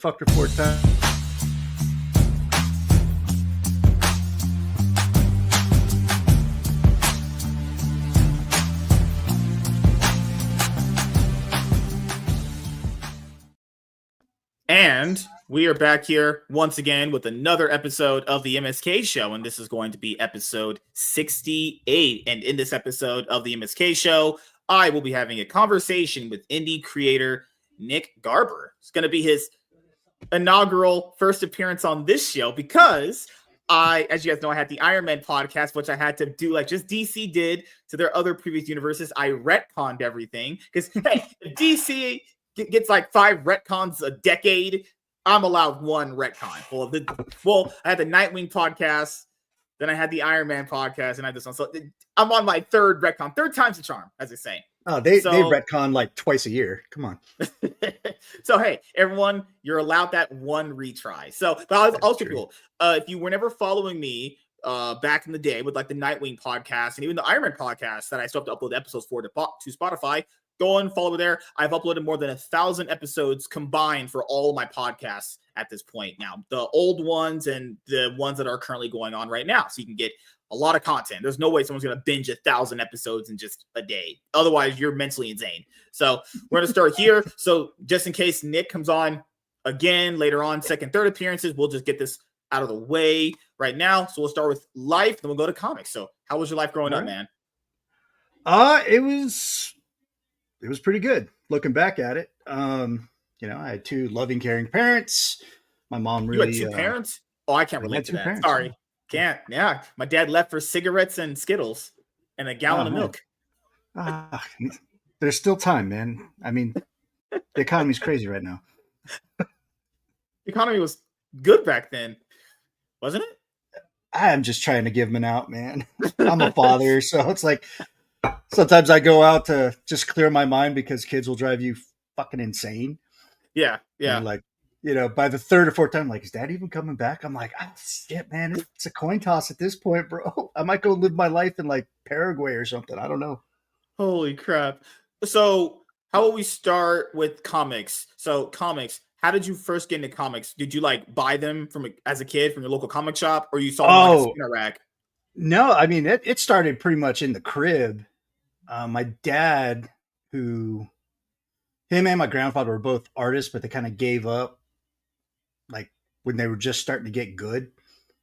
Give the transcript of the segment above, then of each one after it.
Fucked her 4 times. And we are back here once again with another episode of the MSK show, and this is going to be episode 68. And in this episode of the MSK show, I will be having a conversation with indie creator Nick Garber. It's going to be his inaugural first appearance on this show because as you guys know, I had the Iron Man podcast, which I had to do like just DC did to their other previous universes. I retconned everything because, hey, DC gets like 5 retcons a decade. I'm allowed 1 retcon. Well, I had the Nightwing podcast, then I had the Iron Man podcast, and I had this one. So I'm on my 3rd retcon. 3rd time's the charm, as they say. Oh, they retcon like twice a year. Come on. So hey, everyone, you're allowed that 1 retry. So, but I'll keep cool. If you were never following me back in the day with like the Nightwing podcast and even the Iron Man podcast that I still have to upload episodes for to Spotify, go and follow there. I've uploaded more than 1,000 episodes combined for all of my podcasts at this point now. The old ones and the ones that are currently going on right now. So you can get a lot of content. There's no way someone's going to binge 1,000 episodes in just a day. Otherwise, you're mentally insane. So we're going to start here. So just in case Nick comes on again later on, 2nd, 3rd appearances, we'll just get this out of the way right now. So we'll start with life, then we'll go to comics. So how was your life growing up, man? It was pretty good looking back at it. I had 2 loving, caring parents. My mom really. You had 2 parents? Oh, I can't relate to that. Parents. Sorry. Can't. Yeah. My dad left for cigarettes and Skittles and a gallon of milk. There's still time, man. I mean, the economy's crazy right now. The economy was good back then, wasn't it? I'm just trying to give him an out, man. I'm a father, so it's like sometimes I go out to just clear my mind because kids will drive you fucking insane. Yeah. And like, by the 3rd or 4th time, like, is Dad even coming back? I'm like, shit, man, it's a coin toss at this point, bro. I might go live my life in like Paraguay or something. I don't know. Holy crap. So how will we start with comics? So comics, how did you first get into comics? Did you like buy them as a kid from your local comic shop, or you saw them on like a spinner rack? No, I mean, it started pretty much in the crib. My dad, him and my grandfather were both artists, but they kind of gave up like when they were just starting to get good,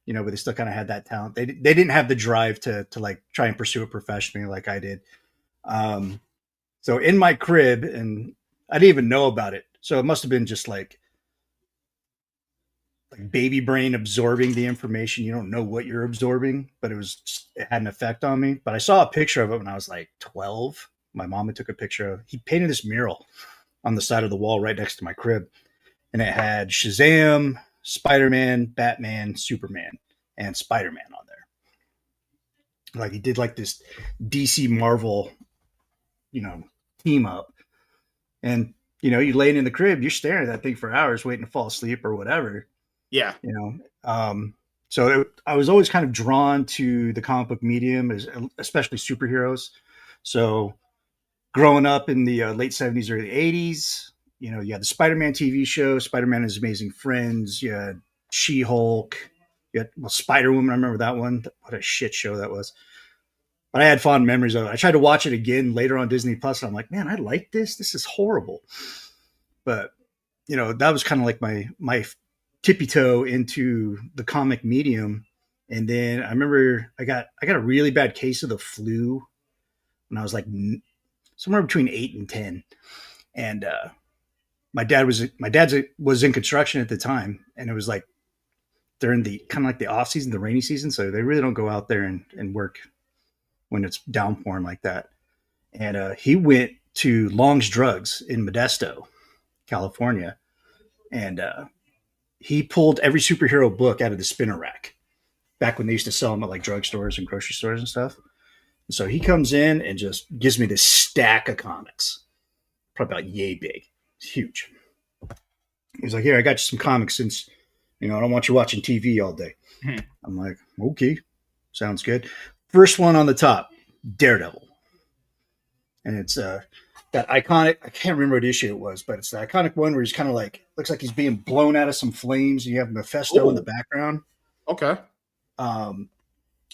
but they still kind of had that talent. They didn't have the drive to like try and pursue it professionally like I did. So in my crib, and I didn't even know about it. So it must have been just like baby brain absorbing the information. You don't know what you're absorbing, but it had an effect on me. But I saw a picture of it when I was like 12. My mom had took a picture of. He painted this mural on the side of the wall right next to my crib, and it had Shazam, Spider-Man, Batman, Superman, and Spider-Man on there. Like he did like this DC Marvel, team up, and you laying in the crib, you're staring at that thing for hours, waiting to fall asleep or whatever. Yeah. So I was always kind of drawn to the comic book medium, especially superheroes. So growing up in the late 70s, early 80s, you had the Spider-Man TV show, Spider-Man and His Amazing Friends. You had She-Hulk. You had Spider-Woman. I remember that one. What a shit show that was. But I had fond memories of it. I tried to watch it again later on Disney Plus. And I'm like, man, I like this. This is horrible. But, that was kind of like my tippy toe into the comic medium. And then I remember I got a really bad case of the flu when I was like somewhere between 8 and 10. And my dad was in construction at the time, and it was like during the kind of like the off season, the rainy season. So they really don't go out there and work when it's downpouring like that. And he went to Long's Drugs in Modesto, California. And he pulled every superhero book out of the spinner rack back when they used to sell them at like drugstores and grocery stores and stuff. And so he comes in and just gives me this stack of comics, probably about yay big. It's huge. He's like, here, I got you some comics since, I don't want you watching TV all day. I'm like, okay, sounds good. First one on the top, Daredevil. And it's that iconic. I can't remember what issue it was, but it's the iconic one where he's kind of like looks like he's being blown out of some flames, and you have Mephisto in the Oh, background. okay. Um,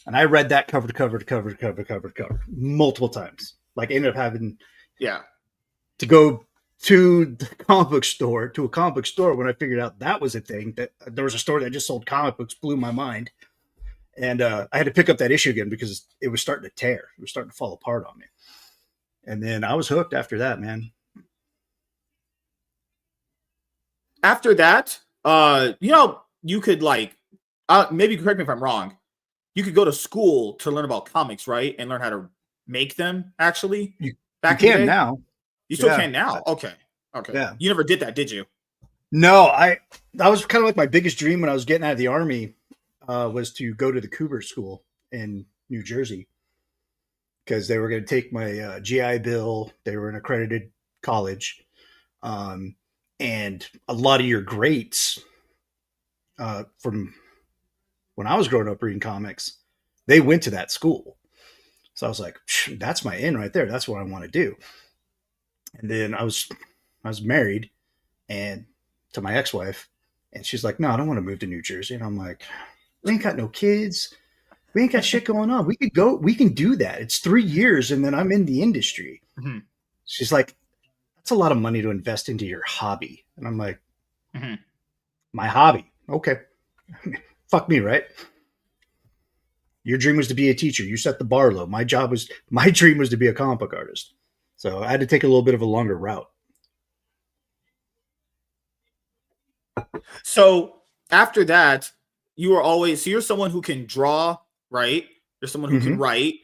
and I read that cover to cover to cover to cover to cover to cover multiple times. Like, I ended up having Yeah. to go to the comic book store to a comic book store when I figured out that was a thing. That there was a store that just sold comic books, blew my mind, and I had to pick up that issue again because it was starting to tear. It was starting to fall apart on me. And then I was hooked after that, man. After that, you could like, maybe correct me if I'm wrong. You could go to school to learn about comics, right, and learn how to make them. Actually, You back in the can day, now. you still Yeah. can now. Okay, okay. Yeah. You never did that, did you? No, that was kind of like my biggest dream when I was getting out of the army, was to go to the Cooper School in New Jersey because they were going to take my GI Bill. They were an accredited college, um, and a lot of your greats from when I was growing up reading comics, they went to that school. So I was like, that's my in right there. That's what I want to do. And then I was married and to my ex-wife, and she's like, no, I don't want to move to New Jersey. And I'm like, we ain't got no kids. We ain't got shit going on. We can do that. It's 3 years and then I'm in the industry. Mm-hmm. She's like, that's a lot of money to invest into your hobby. And I'm like, Mm-hmm. my hobby. Okay. Fuck me, right? Your dream was to be a teacher. You set the bar low. My dream was to be a comic book artist. So I had to take a little bit of a longer route. So after that, you're someone who can draw, right? You're someone who can Mm-hmm. write.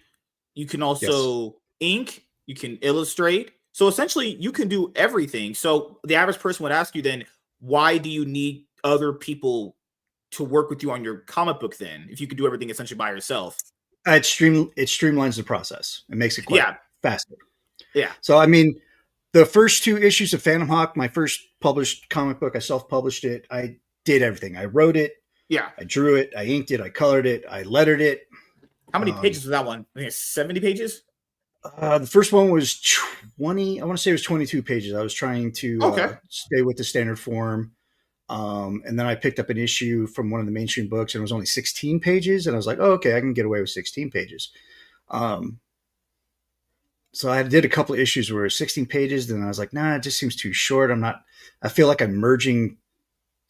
You can Yes. also ink. You can illustrate. So essentially, you can do everything. So the average person would ask you then, why do you need other people to work with you on your comic book then, if you could do everything essentially by yourself? It streamlines the process. It makes it quite Yeah, faster. yeah, So I mean, the first 2 issues of Phantom Hawk, my first published comic book, I self-published it. I did everything. I wrote it, yeah. I drew it, I inked it, I colored it, I lettered it. How many pages was that one? I think it's 70 pages. The first one was 20. I want to say it was 22 pages. I was trying to Okay. stay with the standard form. And then I picked up an issue from one of the mainstream books, and it was only 16 pages. And I was like, oh, okay, I can get away with 16 pages. Um, so I did a couple of issues where it was 16 pages. Then I was like, nah, it just seems too short. I feel like I'm merging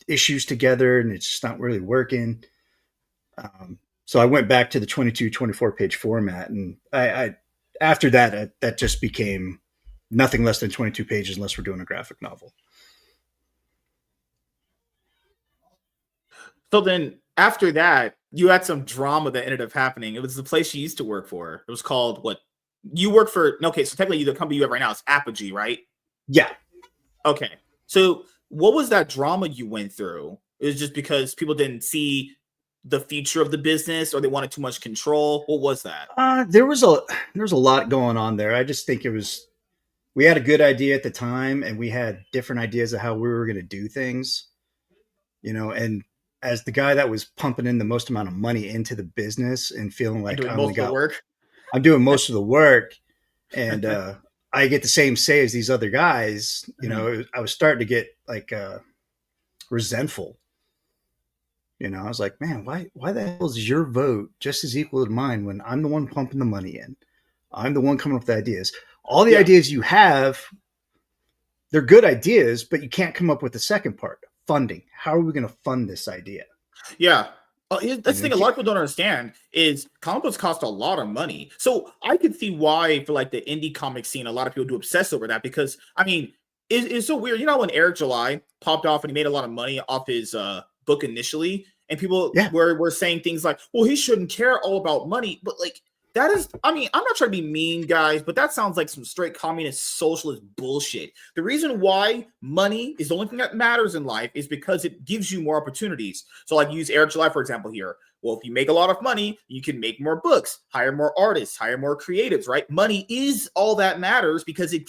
issues together and it's just not really working. So I went back to the 22, 24 page format. And after that, that just became nothing less than 22 pages unless we're doing a graphic novel. So then after that, you had some drama that ended up happening. It was the place you used to work for. It was called what? You work for, okay, so technically the company you have right now is Apogee, right? Yeah. Okay. So what was that drama you went through? It was just because people didn't see the future of the business or they wanted too much control? What was that? There was a lot going on there. I just think we had a good idea at the time and we had different ideas of how we were going to do things, and as the guy that was pumping in the most amount of money into the business and feeling And like doing most of the work? I'm doing most of the work and I get the same say as these other guys, I was starting to get like resentful. I was like, man, why the hell is your vote just as equal to mine when I'm the one pumping the money in? I'm the one coming up with the ideas. All the Yeah. ideas you have, they're good ideas, but you can't come up with the second part, funding. How are we going to fund this idea? Yeah. That's the thing a lot of people don't understand is comic books cost a lot of money. So I could see why for like the indie comic scene, a lot of people do obsess over that because I mean, it's so weird. You know when Eric July popped off and he made a lot of money off his book initially, and people Yeah. were saying things like, well, he shouldn't care all about money, but like that is, I mean, I'm not trying to be mean, guys, but that sounds like some straight communist socialist bullshit. The reason why money is the only thing that matters in life is because it gives you more opportunities. So, like, use Eric July, for example, here. Well, if you make a lot of money, you can make more books, hire more artists, hire more creatives, right? Money is all that matters because it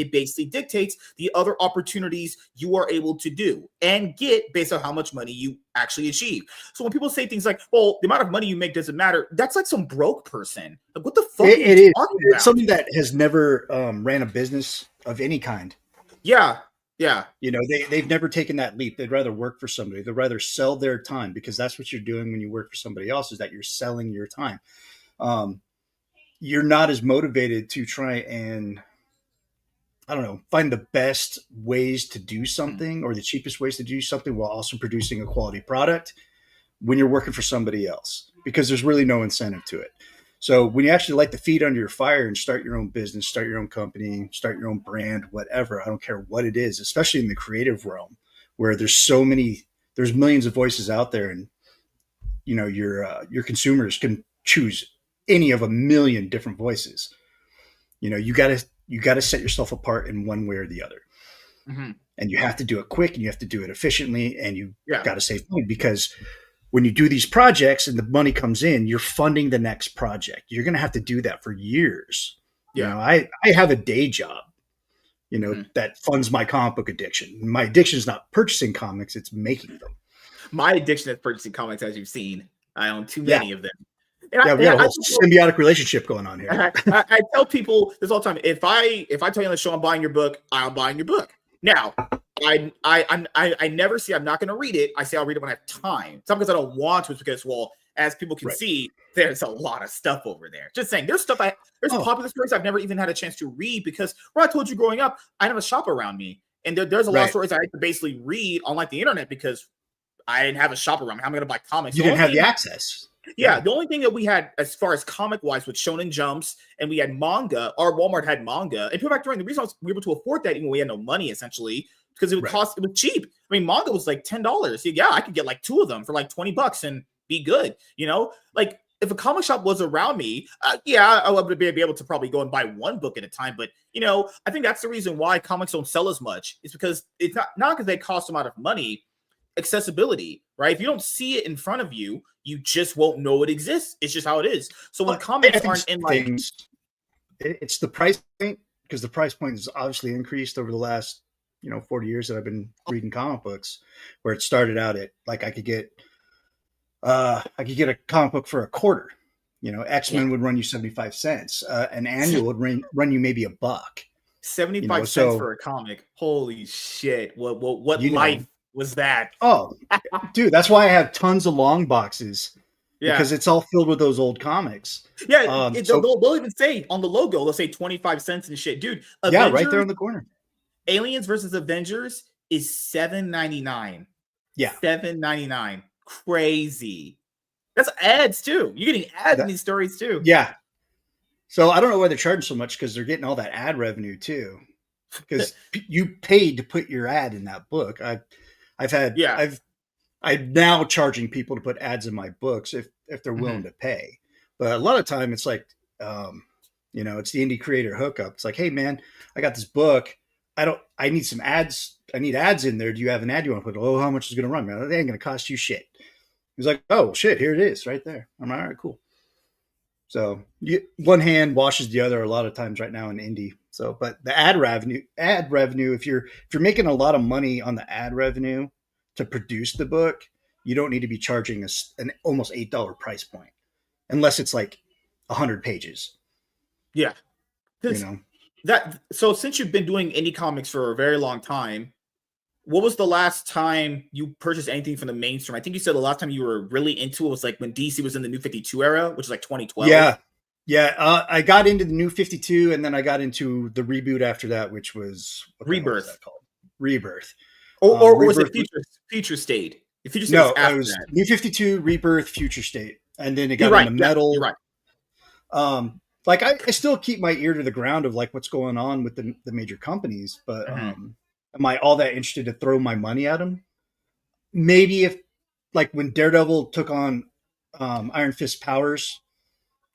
basically dictates the other opportunities you are able to do and get based on how much money you actually achieve. So when people say things like, well, the amount of money you make doesn't matter, that's like some broke person. Like, what the fuck are you talking about? It's something that has never ran a business of any kind. Yeah. Yeah. You know, they've never taken that leap. They'd rather work for somebody. They'd rather sell their time, because that's what you're doing when you work for somebody else, is that you're selling your time. Um, you're not as motivated to try and, I don't know, find the best ways to do Mhm. something, or the cheapest ways to do something while also producing a quality product when you're working for somebody else, because there's really no incentive to it. So when you actually light the feet under your fire and start your own business, start your own company, start your own brand, whatever, I don't care what it is, especially in the creative realm where there's millions of voices out there, and your consumers can choose any of a million different voices. You got to set yourself apart in one way or the other, Mhm. and you have to do it quick, and you have to do it efficiently, and you Yeah. got to save money, because when you do these projects and the money comes in, you're funding the next project. You're going to have to do that for years. Yeah. I have a day job, Mhm. that funds my comic book addiction. My addiction is not purchasing comics, it's making them. My addiction is purchasing comics, as you've seen. I own too Yeah. many of them. And I, Yeah. We and got a I whole tell people, symbiotic relationship going on here. I tell people this all the time. If I tell you on the show I'm buying your book, I'm buying your book. Now, I never say I'm not going to read it. I say I'll read it when I have time. It's not because I don't want to. It's because, well, as people can Right. see, there's a lot of stuff over there. Just saying, there's Oh, popular stories I've never even had a chance to read, because what I told you growing up, I didn't have a shop around me, and there's a lot of right. stories I had to basically read on like the internet because I didn't have a shop around me. How am I going to buy comics? You The didn't only have the thing access. Yeah, Yeah. the only thing that we had as far as comic wise with Shonen Jumps, and we had manga, or Walmart had manga. And people back during the reason we were able to afford that, even when we had no money, essentially, because Right. it was cheap. I mean, manga was like $10. Yeah, I could get like two of them for like $20 and be good. Like if a comic shop was around me, yeah, I would be able to probably go and buy one book at a time. But I think that's the reason why comics don't sell as much. It's because it's not because they cost a lot of money. Accessibility, right? If you don't see it in front of you, you just won't know it exists. It's just how it is. So when Well, I comics think aren't in like, things, it's the price point, because the price point has obviously increased over the last 40 years that I've been reading comic books, where it started out at, like, I could get a comic book for a quarter. yeah, X-Men would run you 75 cents. An annual would run you maybe $1. 75 cents So for a comic. Holy shit. What you know, life was that? oh, dude, that's why I have tons of long boxes, Yeah. because it's all filled with those old comics. Yeah, So they'll even say on the logo, they'll say 25 cents and shit. Dude, yeah, right there Avengers, in the corner. Aliens versus Avengers is 7.99. Yeah, 7.99. Crazy. That's ads too. You're getting ads in that these stories too. yeah. So I don't know why they're charging so much, because they're getting all that ad revenue too. Because you paid to put your ad in that book. I've had Yeah. I'm now charging people to put ads in my books if they're willing Mhm. to pay. But a lot of time it's like, it's the indie creator hookup. It's like, hey man, I got this book. I need some ads. I need ads in there. Do you have an ad you want to put? Oh, how much is it going to run? Man, it ain't going to cost you shit. He's like, oh shit, here it is right there. I'm like, all right, cool. So one hand washes the other a lot of times right now in indie. So, but the ad revenue, if you're making a lot of money on the ad revenue to produce the book, you don't need to be charging an almost $8 price point, unless it's like 100 pages. Yeah. You Because know, so since you've been doing indie comics for a very long time, what was the last time you purchased anything from the mainstream? I think you said the last time you were really into it was like when DC was in the New 52 era, which is like 2012. yeah, yeah. I got into the New 52, and then I got into the reboot after that, which was, what the hell was Rebirth. that called? Rebirth. Or was it Rebirth. Future State? The Future State was No, it after was that. New 52, Rebirth, Future State, and then it You're got right. into Yeah, you're metal. right. Like I still keep my ear to the ground of like what's going on with the major companies, but Mhm. am I all that interested to throw my money at them? Maybe if, like, when Daredevil took on Iron Fist powers,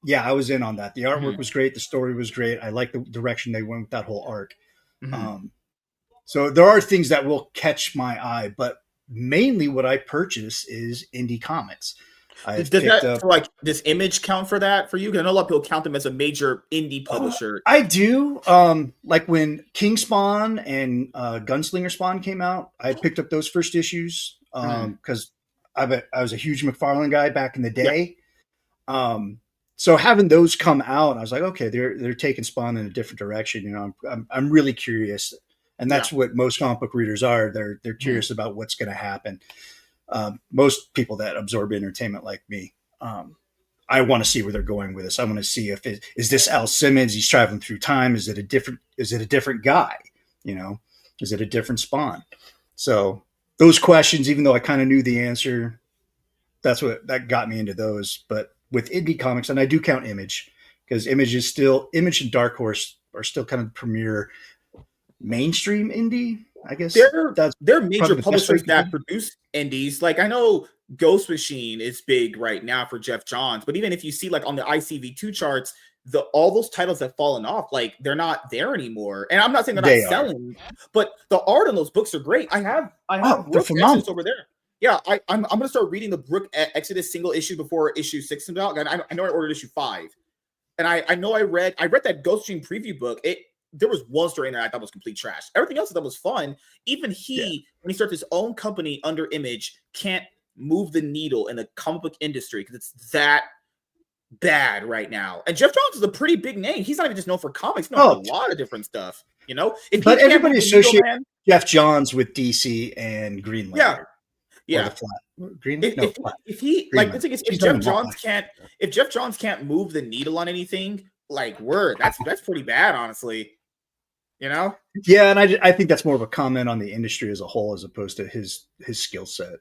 yeah, I was in on that. The artwork Mhm. was great, the story was great. I like the direction they went with that whole arc. Mhm. Um, so there are things that will catch my eye, but mainly what I purchase is indie comics. I've Does picked that up. for like this image count for that for you? Because I know a lot of people count them as a major indie publisher. I do. Like when King Spawn and Gunslinger Spawn came out, I picked up those first issues Mhm. because I was a huge McFarlane guy back in the Yeah. day. Um, So having those come out, I was like, okay, they're taking Spawn in a different direction. I'm really curious, and Yeah. that's what most comic book readers are. They're Mhm. curious about what's going to happen. Most people that absorb entertainment like me, I want to see where they're going with this. I want to see if is this Al Simmons? He's traveling through time. Is it a different guy? Is it a different Spawn? So those questions, even though I kind of knew the answer, that got me into those. But with indie comics, and I do count Image, because Image and Dark Horse are still kind of premier mainstream indie. I guess that's they're major probably the best way publishers to put that it. produce indies. Like I know Ghost Machine is big right now for Jeff Johns, but even if you see like on the ICV2 charts, all those titles have fallen off. Like they're not there anymore. And I'm not saying they're not They are. selling, but the art on those books are great. I have They're Rook Exodus phenomenal. over there. Yeah, I'm gonna start reading the Brook Exodus single issue before issue 6 comes out. And I know I ordered issue 5, and I know I read that Ghost Stream preview book. There was one story in there I thought was complete trash. Everything else I thought was fun. Even Yeah. when he starts his own company under Image, can't move the needle in the comic book industry because it's that bad right now. And Jeff Johns is a pretty big name. He's not even just known for comics, he's known for a Oh, lot of different stuff. If he but can't move everybody the needle, associates man, Jeff Johns with DC and Green yeah, Lantern, or the yeah. Flat Green. if No, if Flat if he Green like the Lantern. thing is He's done them all. if Jeff Johns can't move the needle on anything, like word, that's pretty bad, honestly. You know? Yeah, and I think that's more of a comment on the industry as a whole as opposed to his skill set.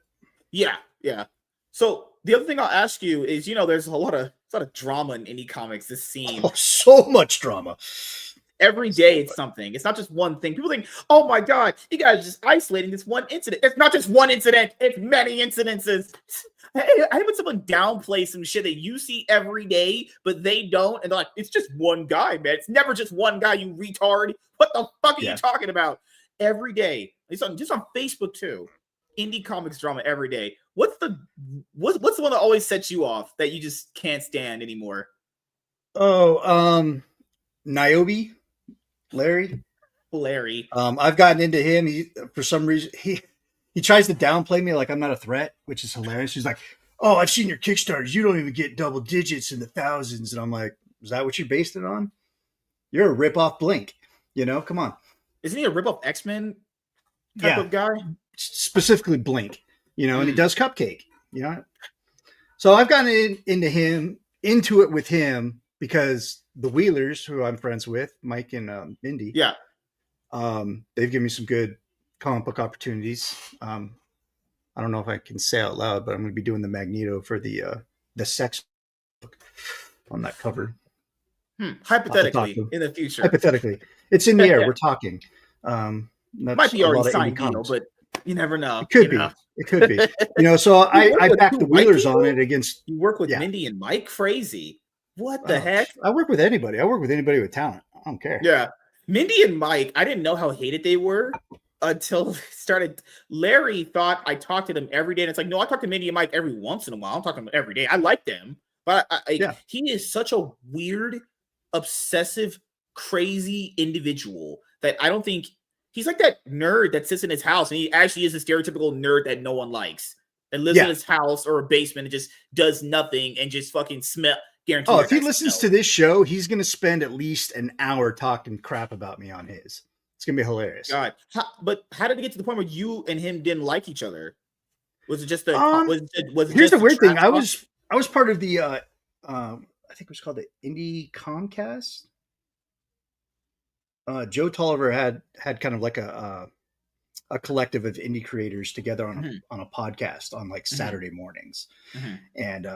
Yeah, yeah. So the other thing I'll ask you is, there's a lot of drama in indie comics. This scene Oh, so much drama. every day, it's something. It's not just one thing. People think, "Oh my god, you guys are just isolating this one incident." It's not just one incident. It's many incidences. I hate when someone downplays some shit that you see every day, but they don't, and they're like, "It's just one guy, man. It's never just one guy, you retard. What the fuck are you talking about?" Every day, it's just on Facebook too. Indie comics drama every day. What's the one that always sets you off that you just can't stand anymore? Oh, Niobe, Larry. Larry. I've gotten into him. For some reason, he tries to downplay me like I'm not a threat, which is hilarious. He's like, "Oh, I've seen your Kickstarters. You don't even get double digits in the thousands." And I'm like, "Is that what you based it on? You're a rip-off Blink. Come on." Isn't he a rip-off X-Men type of guy? Specifically Blink, and he does Cupcake, So I've gotten into it with him because the Wheelers, who I'm friends with, Mike and Mindy, Yeah. they've given me some good comic book opportunities. I don't know if I can say out loud, but I'm going to be doing the Magneto for the sex book on that cover. Hypothetically, in the future. Hypothetically, it's in the air. We're talking. Might be already signed deal, but you never know. It could be. It could be. So I backed the Wheelers on it against. You work with Mindy and Mike? Crazy. What the heck? I work with anybody. I work with anybody with talent. I don't care. Yeah. Mindy and Mike, I didn't know how hated they were until started. Larry thought I talked to them every day. And it's like, no, I talk to Mindy and Mike every once in a while. I'm talking about every day. I like them. But he is such a weird, obsessive, crazy individual that I don't think he's like that nerd that sits in his house and he actually is a stereotypical nerd that no one likes and lives in his house or a basement and just does nothing and just fucking smell. Guaranteed. Oh, if he listens to this show, he's going to spend at least an hour talking crap about me on his. It's going to be hilarious. God, but how did it get to the point where you and him didn't like each other? Was it just here's the weird thing. I was part of the I think it was called the Indie Comcast. Joe Tolliver had kind of like a collective of indie creators together on a podcast on like Saturday mornings, and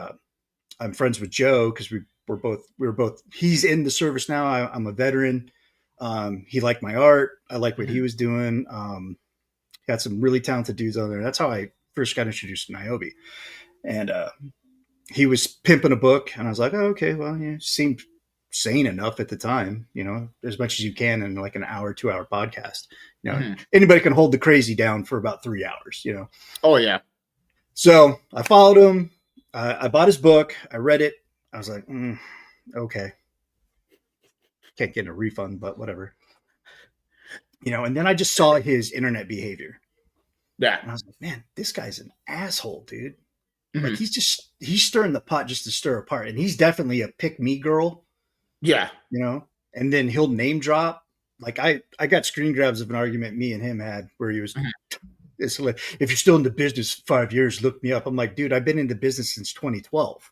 I'm friends with Joe because we were both. He's in the service now. I'm a veteran. He liked my art. I liked what he was doing. Had some really talented dudes on there. That's how I first got introduced to Niobe, and he was pimping a book, and I was like, "Oh, okay, well, seemed sane enough at the time, as much as you can in like an hour, 2-hour podcast. Anybody can hold the crazy down for about 3 hours. Oh yeah. So I followed him. I bought his book. I read it. I was like, okay. Can't get a refund, but whatever. And then I just saw his internet behavior. Yeah. And I was like, man, this guy's an asshole, dude. Like Mhm. he's stirring the pot just to stir a pot, and he's definitely a pick me girl, Yeah. you know. And then he'll name drop. Like I got screen grabs of an argument me and him had where he was. Mhm. It's like, if you're still in the business 5 years, look me up. I'm like, dude, I've been in the business since 2012.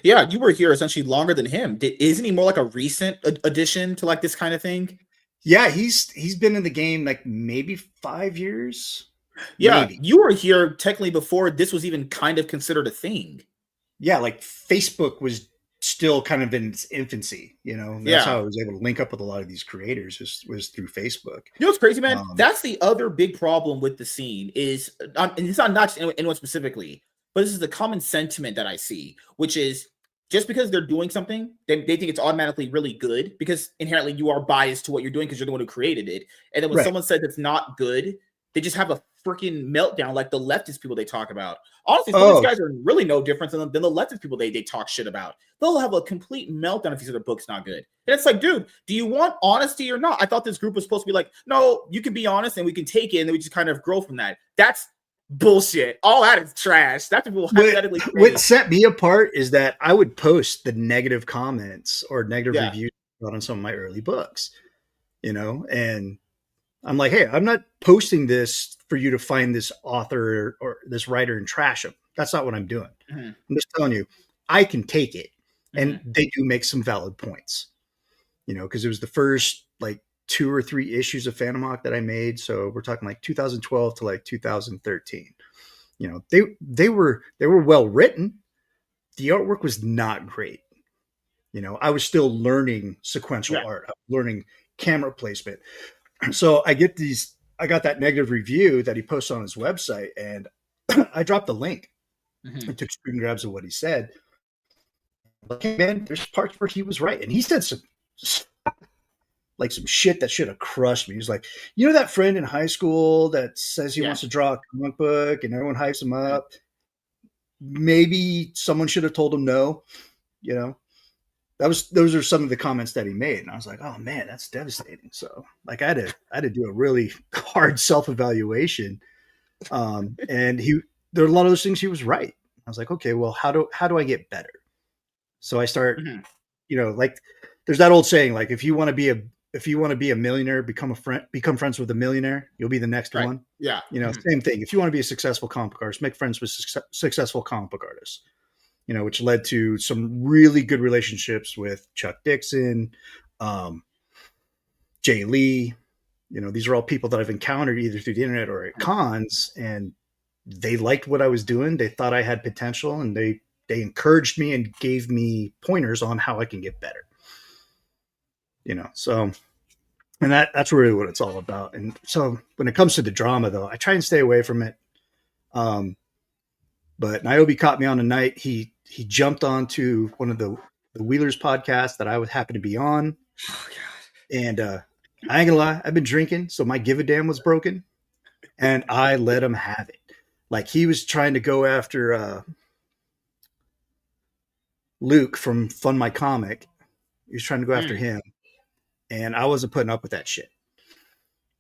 Yeah, you were here essentially longer than him. Isn't he more like a recent addition to like this kind of thing? Yeah, he's been in the game like maybe 5 years, Yeah, maybe. you were here technically before this was even kind of considered a thing. Yeah, like Facebook was still kind of in its infancy, and that's how Yeah. I was able to link up with a lot of these creators was through Facebook. You know what's crazy, man? Um, That's the other big problem with the scene is, and it's not just anyone specifically, but this is the common sentiment that I see, which is just because they're doing something, they think it's automatically really good because inherently you are biased to what you're doing because you're the one who created it. And then when right. someone says it's not good, they just have a freaking meltdown like the leftist people they talk about. Honestly, some of these Oh, guys are really no different than the leftist people they talk shit about. They'll have a complete meltdown if you say their book's not good. And it's like, dude, do you want honesty or not? I thought this group was supposed to be like, no, you can be honest and we can take it and then we just kind of grow from that. That's bullshit. All that is trash. That's what people what hypothetically what created. set me apart is that I would post the negative comments or negative Yeah. reviews on some of my early books, and I'm like, hey, I'm not posting this for you to find this author or this writer and trash them. That's not what I'm doing. Mhm. I'm just telling you, I can take it. And Mhm. they do make some valid points, because it was the first like 2 or 3 issues of Phantom that I made. So we're talking like 2012 to like 2013. They were well written. The artwork was not great. I was still learning sequential Yeah. art. I was learning camera placement. So I got that negative review that he posted on his website, and I dropped the link. I Mhm. took screen grabs of what he said. Like, hey, man, there's parts where he was right, and he said some shit that should have crushed me. He was like, that friend in high school that says he Yeah. wants to draw a comic book, and everyone hypes him Mhm. up. Maybe someone should have told him no. You know, those are some of the comments that he made, and I was like, oh man, that's devastating. So like I had to do a really hard self evaluation, and there are a lot of those things he was right. I was like, okay, well, how do I get better? So I start, Mhm. like there's that old saying, like if you want to be a millionaire, become friends with a millionaire, you'll be the next Right. one. Yeah. Mhm. Same thing. If you want to be a successful comic book artist, make friends with successful comic book artists. Which led to some really good relationships with Chuck Dixon, um, Jay Lee. These are all people that I've encountered either through the internet or at Mhm. cons, and they liked what I was doing. They thought I had potential, and they encouraged me and gave me pointers on how I can get better. So, and that's really what it's all about. And so when it comes to the drama, though, I try and stay away from it. Um, but Niobe caught me on a night. He jumped onto one of the Wheelers podcasts that I would happen to be on, Oh god. and I ain't gonna lie, I've been drinking, so my give a damn was broken, and I let him have it. Like he was trying to go after Luke from Fun My Comic. He was trying to go after Mm. him, and I wasn't putting up with that shit.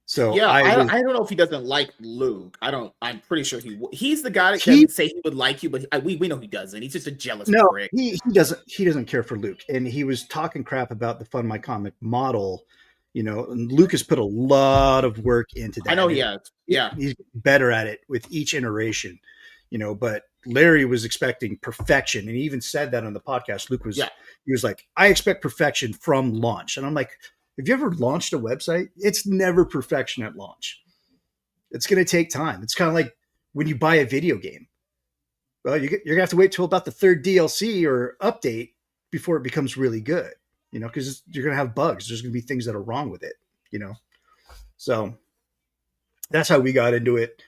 So Yeah, I was I don't know if he doesn't like Luke. I don't. I'm pretty sure he's the guy that he can say he would like you, but we know he doesn't. He's just a jealous no prick. he doesn't care for Luke, and he was talking crap about the Fun My Comic model. And Luke has put a lot of work into I that, know and he has. Yeah. he's better at it with each iteration. But Larry was expecting perfection, and he even said that on the podcast. Yeah. He was like, I expect perfection from launch, and I'm like, have you ever launched a website? It's never perfection at launch. It's going to take time. It's kind of like when you buy a video game. Well, you're going to have to wait till about the third DLC or update before it becomes really good, because you're going to have bugs. There's going to be things that are wrong with it, you know? So that's how we got into it.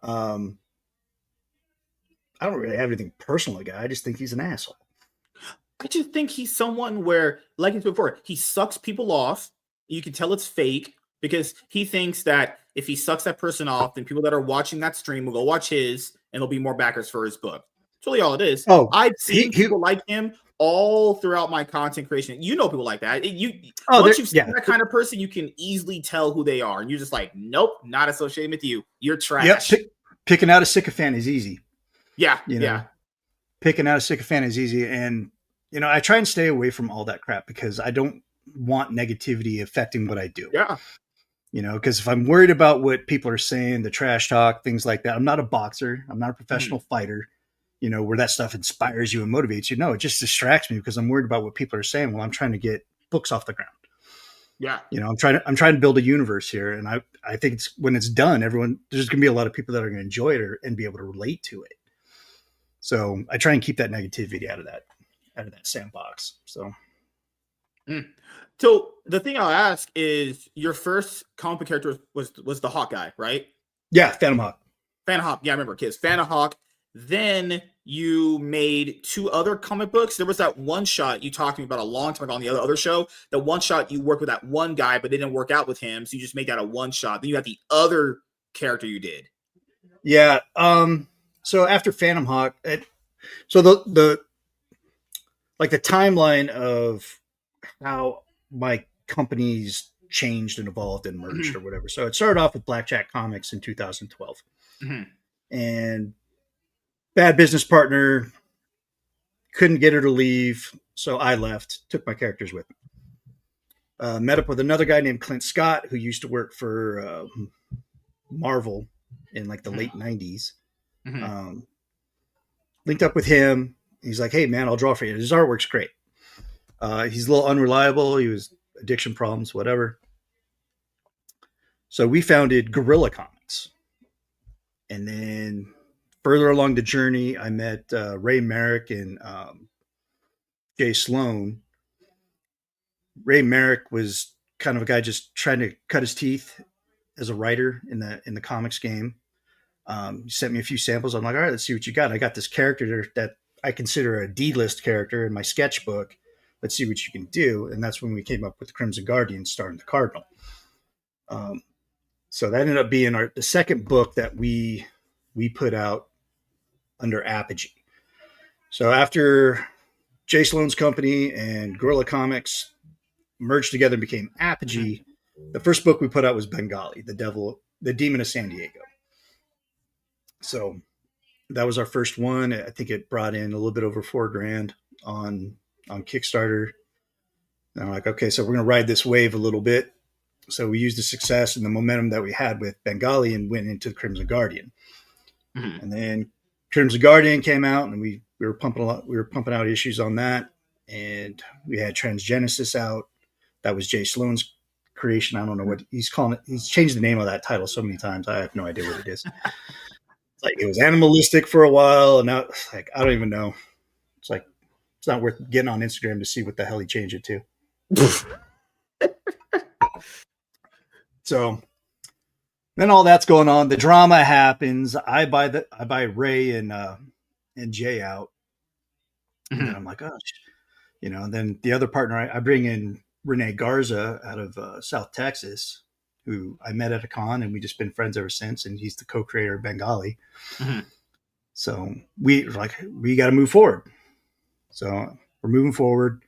Um, I don't really have anything personal with the guy. I just think he's an asshole. I just think he's someone where, like I said before, he sucks people off. You can tell it's fake because he thinks that if he sucks that person off, then people that are watching that stream will go watch his and there'll be more backers for his book. That's really all it is. Oh, I've he, seen he people like him all throughout my content creation. You know people like that. oh, Once you've seen yeah. that kind of person, you can easily tell who they are. And you're just like, nope, not associated with you. You're Yep. trash. Picking out a sycophant is easy. Yeah, You yeah, know, picking out a sycophant is easy. And, I try and stay away from all that crap because I don't want negativity affecting what I do. yeah. Because if I'm worried about what people are saying, the trash talk, things like that, I'm not a boxer. I'm not a Mhm. professional fighter, where that stuff inspires you and motivates you. No, it just distracts me because I'm worried about what people are saying while I'm trying to get books off the ground. Yeah. I'm trying to build a universe here. And I think it's when it's done, there's going to be a lot of people that are going to enjoy it and be able to relate to it. So I try and keep that negativity out of that sandbox. So Mm. So the thing I'll ask is, your first comic book character was the Hawk guy, right? yeah, Phantom Hawk. Fan Hawk. Yeah, I remember kids. Fan Hawk. Then you made two other comic books. There was that one shot you talked to me about a long time ago on the other show. The one shot you worked with that one guy, but it didn't work out with him, so you just made that a one shot. Then you got the other character you did. Yeah. So after Phantom Hawk, so the like the timeline of how my companies changed and evolved and merged or Mhm, whatever. So it started off with Blackjack Comics in 2012, mhm, and bad business partner couldn't get her to leave, so I left. Took my characters with me. Met up with another guy named Clint Scott who used to work for Marvel in like the mhm, late '90s. mhm. Um, Linked up with him. He's like, "Hey man, I'll draw for you." His artwork's great. He's a little unreliable. He was addiction problems, whatever. So we founded Guerrilla Comics, and then further along the journey, I met Ray Merrick and Jay Sloan. Ray Merrick was kind of a guy just trying to cut his teeth as a writer in the comics game. He sent me a few samples. I'm like, all right, let's see what you got. I got this character that I consider a D-list character in my sketchbook. Let's see what you can do. And that's when we came up with the Crimson Guardian starring the Cardinal. Um, so that ended up being the second book that we put out under Apogee. So after Jay Sloan's company and Gorilla Comics merged together and became Mhm. Apogee, the first book we put out was Bengali, the Demon of San Diego. So that was our first one. I think it brought in a little bit over $4,000 on Kickstarter. And I'm like, okay, so we're gonna ride this wave a little bit. So we used the success and the momentum that we had with Bengali and went into the Crimson Guardian. Mhm. And then Crimson Guardian came out, and we were pumping out issues on that, and we had Transgenesis out. That was Jay Sloan's creation. I don't know what he's calling it. He's changed the name of that title so many times. I have no idea what it is. It's like it was animalistic for a while, and now it's like I don't even know. It's like it's not worth getting on Instagram to see what the hell he changed it to. So then all that's going on. The drama happens. I buy Ray and Jay out, and then Mhm. I'm like, oh, and then the other partner I bring in Renee Garza out of South Texas, who I met at a con, and we just been friends ever since. And he's the co-creator of Bengali. Mhm. So we got to move forward. So we're moving forward.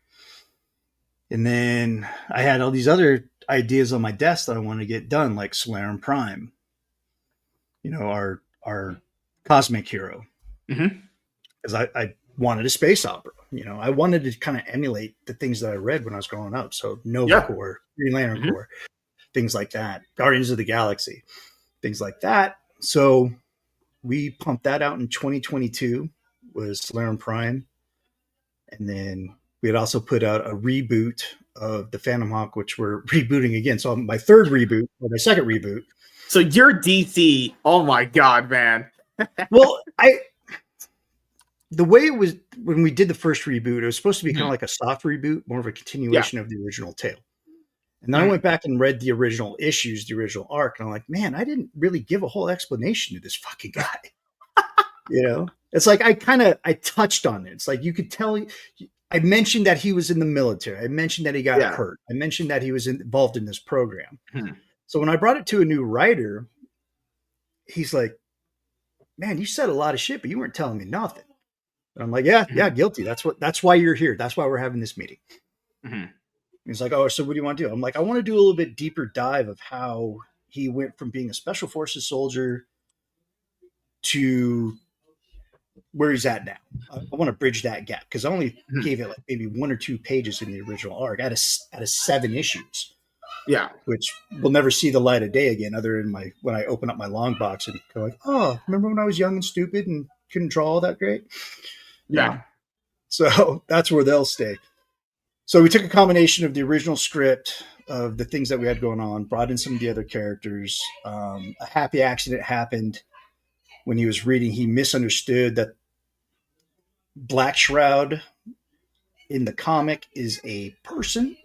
And then I had all these other ideas on my desk that I wanted to get done, like Solarum Prime, our cosmic hero, Mhm. because I wanted a space opera. I wanted to kind of emulate the things that I read when I was growing up. So Nova Yeah. Corps, Green Lantern Mhm. Corps, things like that, Guardians of the Galaxy, things like that. So we pumped that out in 2022 was Solarum Prime, and then we had also put out a reboot of the Phantom Hawk, which we're rebooting again. So my third reboot or my second reboot. So you're DC. Oh my god, man. Well, the way it was when we did the first reboot, it was supposed to be kind of Mhm. like a soft reboot, more of a Yeah. continuation of the original tale. And then I Mhm. went back and read the original issues, the original arc, and I'm like, man, I didn't really give a whole explanation to this fucking guy. It's like I touched on it. It's like you could tell. I mentioned that he was in the military. I mentioned that he got Yeah. hurt. I mentioned that he was involved in this program. Mhm. So when I brought it to a new writer, he's like, "Man, you said a lot of shit, but you weren't telling me nothing." And I'm like, "Yeah, yeah, Mhm. guilty. That's why you're here. That's why we're having this meeting." Mhm. He's like, "Oh, so what do you want to do?" I'm like, "I want to do a little bit deeper dive of how he went from being a special forces soldier to where he's at now. I want to bridge that gap because I only Mhm. gave it like maybe 1 or 2 pages in the original arc out of 7 issues, Yeah. which will never see the light of day again, other than my when I open up my long box and go like, oh, remember when I was young and stupid and couldn't draw all that great, you Yeah. know? So that's where they'll stay. So we took a combination of the original script of the things that we had going on, brought in some of the other characters. A happy accident happened when he was reading. He misunderstood that Black Shroud in the comic is a person.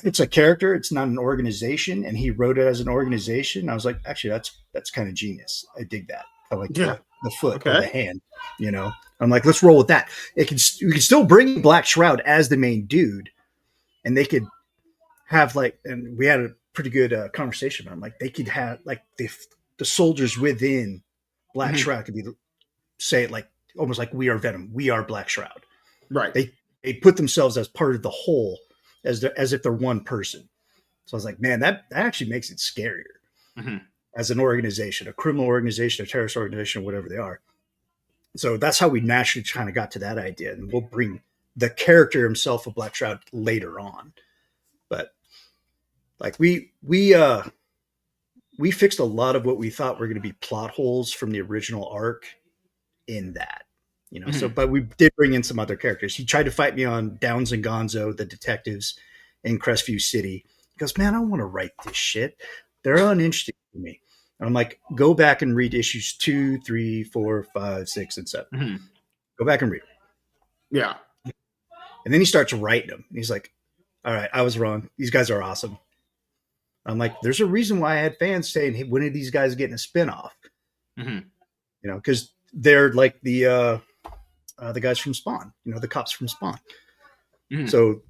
It's a character. It's not an organization. And he wrote it as an organization. I was like, actually, that's kind of genius. I dig that. I like Yeah. the foot or Okay. the hand. You know, I'm like, let's roll with that. We can still bring Black Shroud as the main dude, and they could have like, and we had a pretty good conversation about. It. Like they could have like the soldiers within Black Mhm. Shroud could be say it like almost like we are Venom, we are Black Shroud. Right. They put themselves as part of the whole, as if they're one person. So I was like, man, that actually makes it scarier Mhm. as an organization, a criminal organization, a terrorist organization, whatever they are. So that's how we naturally kind of got to that idea, and we'll bring the character himself of Black Shroud later on. But like we fixed a lot of what we thought were going to be plot holes from the original arc in that, so Mhm. but we did bring in some other characters. He tried to fight me on Downs and Gonzo, the detectives in Crestview City. He goes, man, I don't want to write this shit, they're uninteresting to me. And I'm like, go back and read issues 2, 3, 4, 5, 6, and 7. Mhm. Go back and read them. Yeah. And then he starts writing them, and he's like, all right, I was wrong, these guys are awesome. I'm like, there's a reason why I had fans saying, hey, when are these guys getting a spin-off? Mhm. Because they're like the guys from Spawn, the cops from Spawn. Mhm. So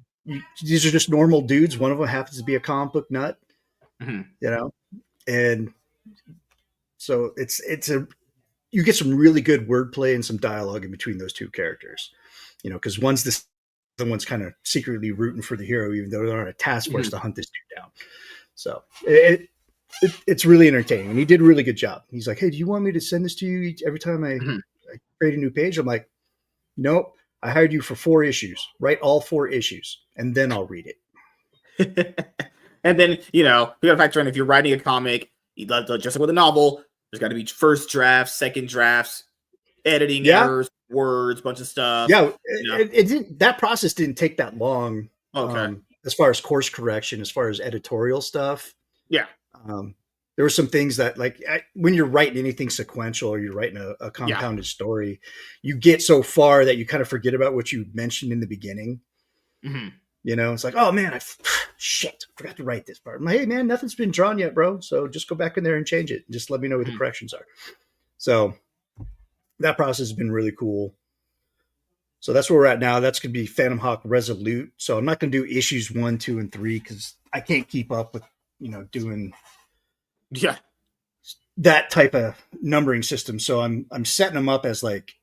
these are just normal dudes. One of them happens to be a comic book nut, Mhm. you know, and so it's a you get some really good wordplay and some dialogue in between those two characters, because one's this, the one's kind of secretly rooting for the hero, even though they're on a task force Mhm. to hunt this dude down. So it's really entertaining, and he did a really good job. He's like, hey, do you want me to send this to you every time Mhm. I create a new page? I'm like, nope. I hired you for 4 issues. Write all 4 issues, and then I'll read it. And then, you gotta factor in if you're writing a comic, just like with a novel, there's got to be first drafts, second drafts, editing Yeah, errors, words, bunch of stuff. yeah. You know. It didn't. That process didn't take that long. Okay. As far as course correction, as far as editorial stuff, Yeah. um, there were some things that, like, when you're writing anything sequential or you're writing a Yeah. compounded story, you get so far that you kind of forget about what you mentioned in the beginning. Mhm. It's like, oh man, shit, I forgot to write this part. I'm like, hey man, nothing's been drawn yet, bro. So just go back in there and change it. Just let me know what the Mhm. corrections are. So that process has been really cool. So that's where we're at now. That's going to be Phantom Hawk Resolute. So I'm not going to do issues 1, 2, and 3 because I can't keep up with, doing Yeah. that type of numbering system. So I'm setting them up as like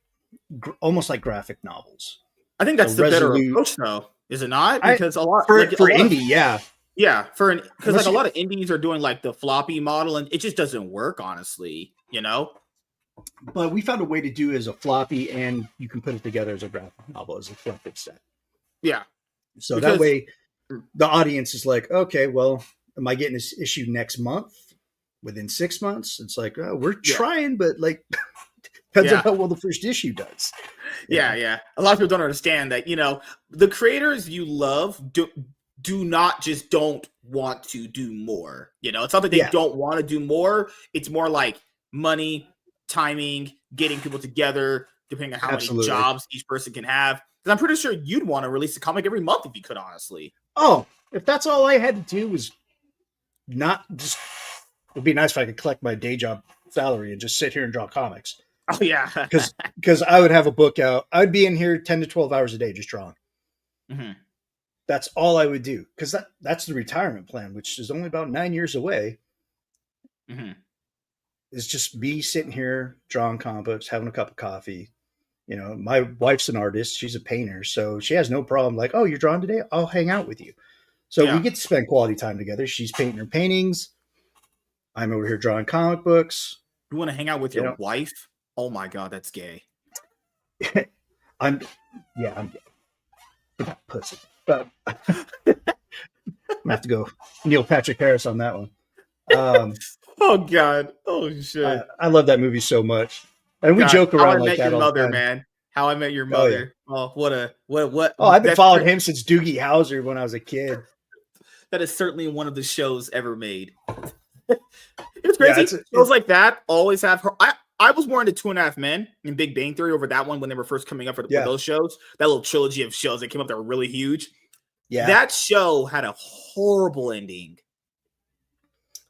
almost like graphic novels. I think So that's the better Resolute, approach, though, is it not? I Because a lot, for like a for lot of, indie, yeah. yeah, because like Unless a you lot of indies are doing like the floppy model, and it just doesn't work, honestly. You know? but we found a way to do it as a floppy, and you can put it together as a graphic novel as a collective set. Yeah. So that Because way, the audience is like, okay, well, am I getting this issue next month? Within 6 months? It's like, oh, we're yeah, trying, but like, depends on yeah. how well the first issue does. You Yeah, know, yeah. A lot of people don't understand that, the creators you love do not just don't want to do more. It's not that they yeah, don't want to do more. It's more like money, timing, getting people together, depending on how many absolutely. jobs each person can have. Because I'm pretty sure you'd want to release a comic every month if you could, honestly. Oh, if that's all I had to do was not just, it'd be nice if I could collect my day job salary and just sit here and draw comics. Oh yeah. Because I would have a book out. I'd be in here 10 to 12 hours a day just drawing. Hmm. That's all I would do because that's the retirement plan, which is only about 9 years away. Hmm. Is just me sitting here drawing comic books, having a cup of coffee. My wife's an artist; she's a painter, so she has no problem. Like, oh, you're drawing today? I'll hang out with you. So we Yeah. get to spend quality time together. She's painting her paintings. I'm over here drawing comic books. You want to hang out with You your know, wife? Oh my god, that's gay. I'm yeah, I'm pussy. But I'm gonna have to go Neil Patrick Harris on that one. Um, Oh God. Oh shit. I love that movie so much, and we God. joke How around I like Met Your that all the Mother, time. man. How I Met Your Oh yeah. Mother. Oh, what Oh, I've been that's following him since Doogie Howser when I was a kid. that is certainly one of the shows ever made. It's Yeah, crazy. Shows like that always have her. I was more into Two and a Half Men and Big Bang Theory over that one when they were first coming up with yeah, those shows. That little trilogy of shows that came up that were really huge. yeah. That show had a horrible ending.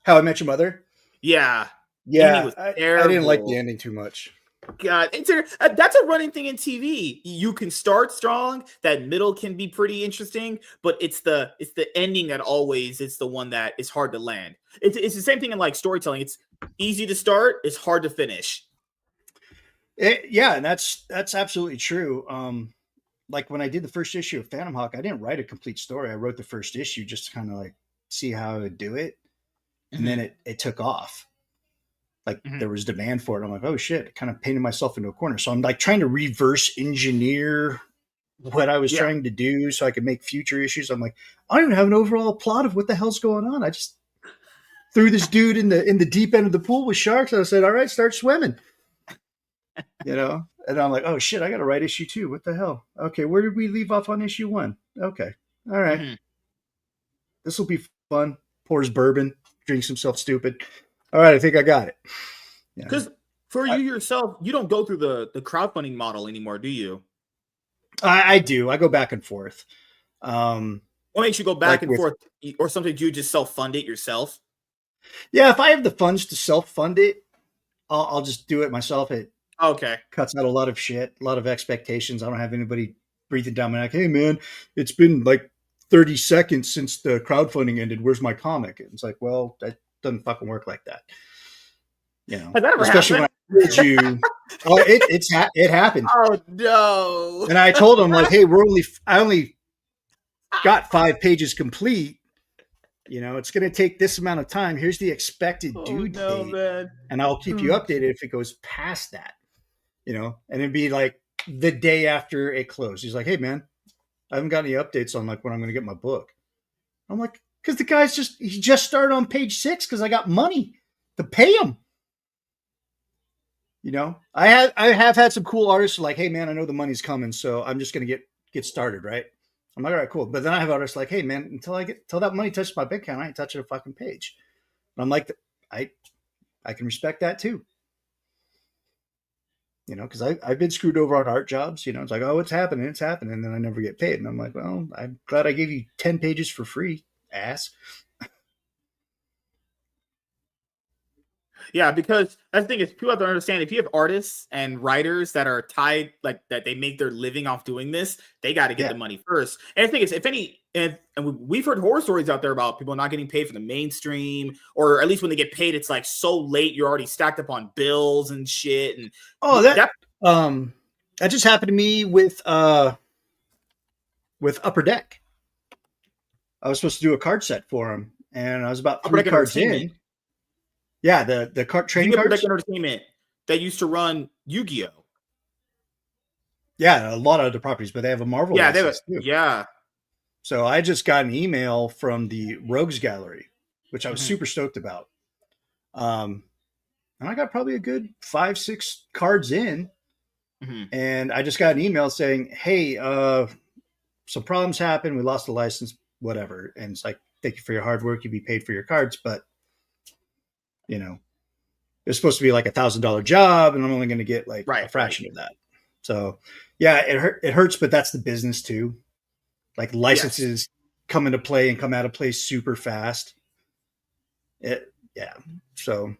How I Met Your Mother. Yeah, ending Yeah, was I didn't like the terrible. ending too much. God, that's a running thing in TV. You can start strong, that middle can be pretty interesting, but it's the ending that always is the one that is hard to land. It's the same thing in like storytelling. It's easy to start, it's hard to finish. Yeah, and that's absolutely true. Like when I did the first issue of Phantom Hawk, I didn't write a complete story. I wrote the first issue just to kind of like see how I would do it, and then Mhm, it took off. Like mhm. there was demand for it. I'm like, oh shit, kind of painted myself into a corner. So I'm like trying to reverse engineer what I was Yeah. trying to do so I could make future issues. I'm like, I don't even have an overall plot of what the hell's going on. I just threw this dude in the deep end of the pool with sharks. And I said, all right, start swimming. You know? And I'm like, oh shit, I gotta write issue 2. What the hell? Okay, where did we leave off on issue 1? Okay. All right. Mhm. This will be fun. Pours bourbon, drinks himself stupid. All right, I think I got it. You know, Because for I, you yourself, you don't go through the crowdfunding model anymore, do you? I do. I go back and forth. Um, What makes you go back like and with forth, or something? Do you just self fund it yourself? yeah, if I have the funds to self fund it, I'll just do it myself. It Okay. cuts out a lot of shit, a lot of expectations. I don't have anybody breathing down my neck. Hey man, it's been like 30 seconds since the crowdfunding ended. Where's my comic? And it's like, well, that doesn't fucking work like that. You know, Has that ever especially when happened? I told you, oh, it happened. Oh no. And I told him like, hey, I only got 5 pages complete. You know, it's going to take this amount of time. Here's the expected Oh due no, date, man. and I'll keep you updated if it goes past that. You know, and it'd be like the day after it closed. He's like, "Hey, man, I haven't got any updates on like when I'm going to get my book." I'm like, "Because the guy's he just started on page 6 because I got money to pay him." You know, I have had some cool artists like, "Hey, man, I know the money's coming, so I'm just going to get started, right?" I'm like, "All right, cool." But then I have artists like, "Hey, man, until that money touches my bank account, I ain't touching a fucking page." And I'm like, I I can respect that too. You know, because I've been screwed over on art jobs. You know, it's like, oh, it's happening, and then I never get paid. And I'm like, well, I'm glad I gave you 10 pages for free, ass. Yeah, because that's the thing is people have to understand if you have artists and writers that are tied like that they make their living off doing this, they got to get Yeah. the money first. And the thing is, if any, and we've heard horror stories out there about people not getting paid for the mainstream, or at least when they get paid, it's like so late you're already stacked up on bills and shit. And Oh, that um that just happened to me with Upper Deck. I was supposed to do a card set for him, and I was about Upper 3 Deck cards Entertainment, in. Yeah, the card you trading get Upper Deck cards. Entertainment that used to run Yu-Gi-Oh. Yeah, a lot of the properties, but they have a Marvel Yeah, they were. license too. Yeah. So I just got an email from the Rogues Gallery, which I was Mhm, super stoked about. Um, and I got probably a good 5, 6 cards in, mhm. and I just got an email saying, "Hey, some problems happened. We lost the license, whatever." And it's like, "Thank you for your hard work. You'll be paid for your cards, but you know, it's supposed to be like $1,000 job, and I'm only going to get like a Right, right. fraction of that." So, yeah, it hurts, but that's the business too. Like Yes. licenses come into play and come out of play super fast. Yeah. So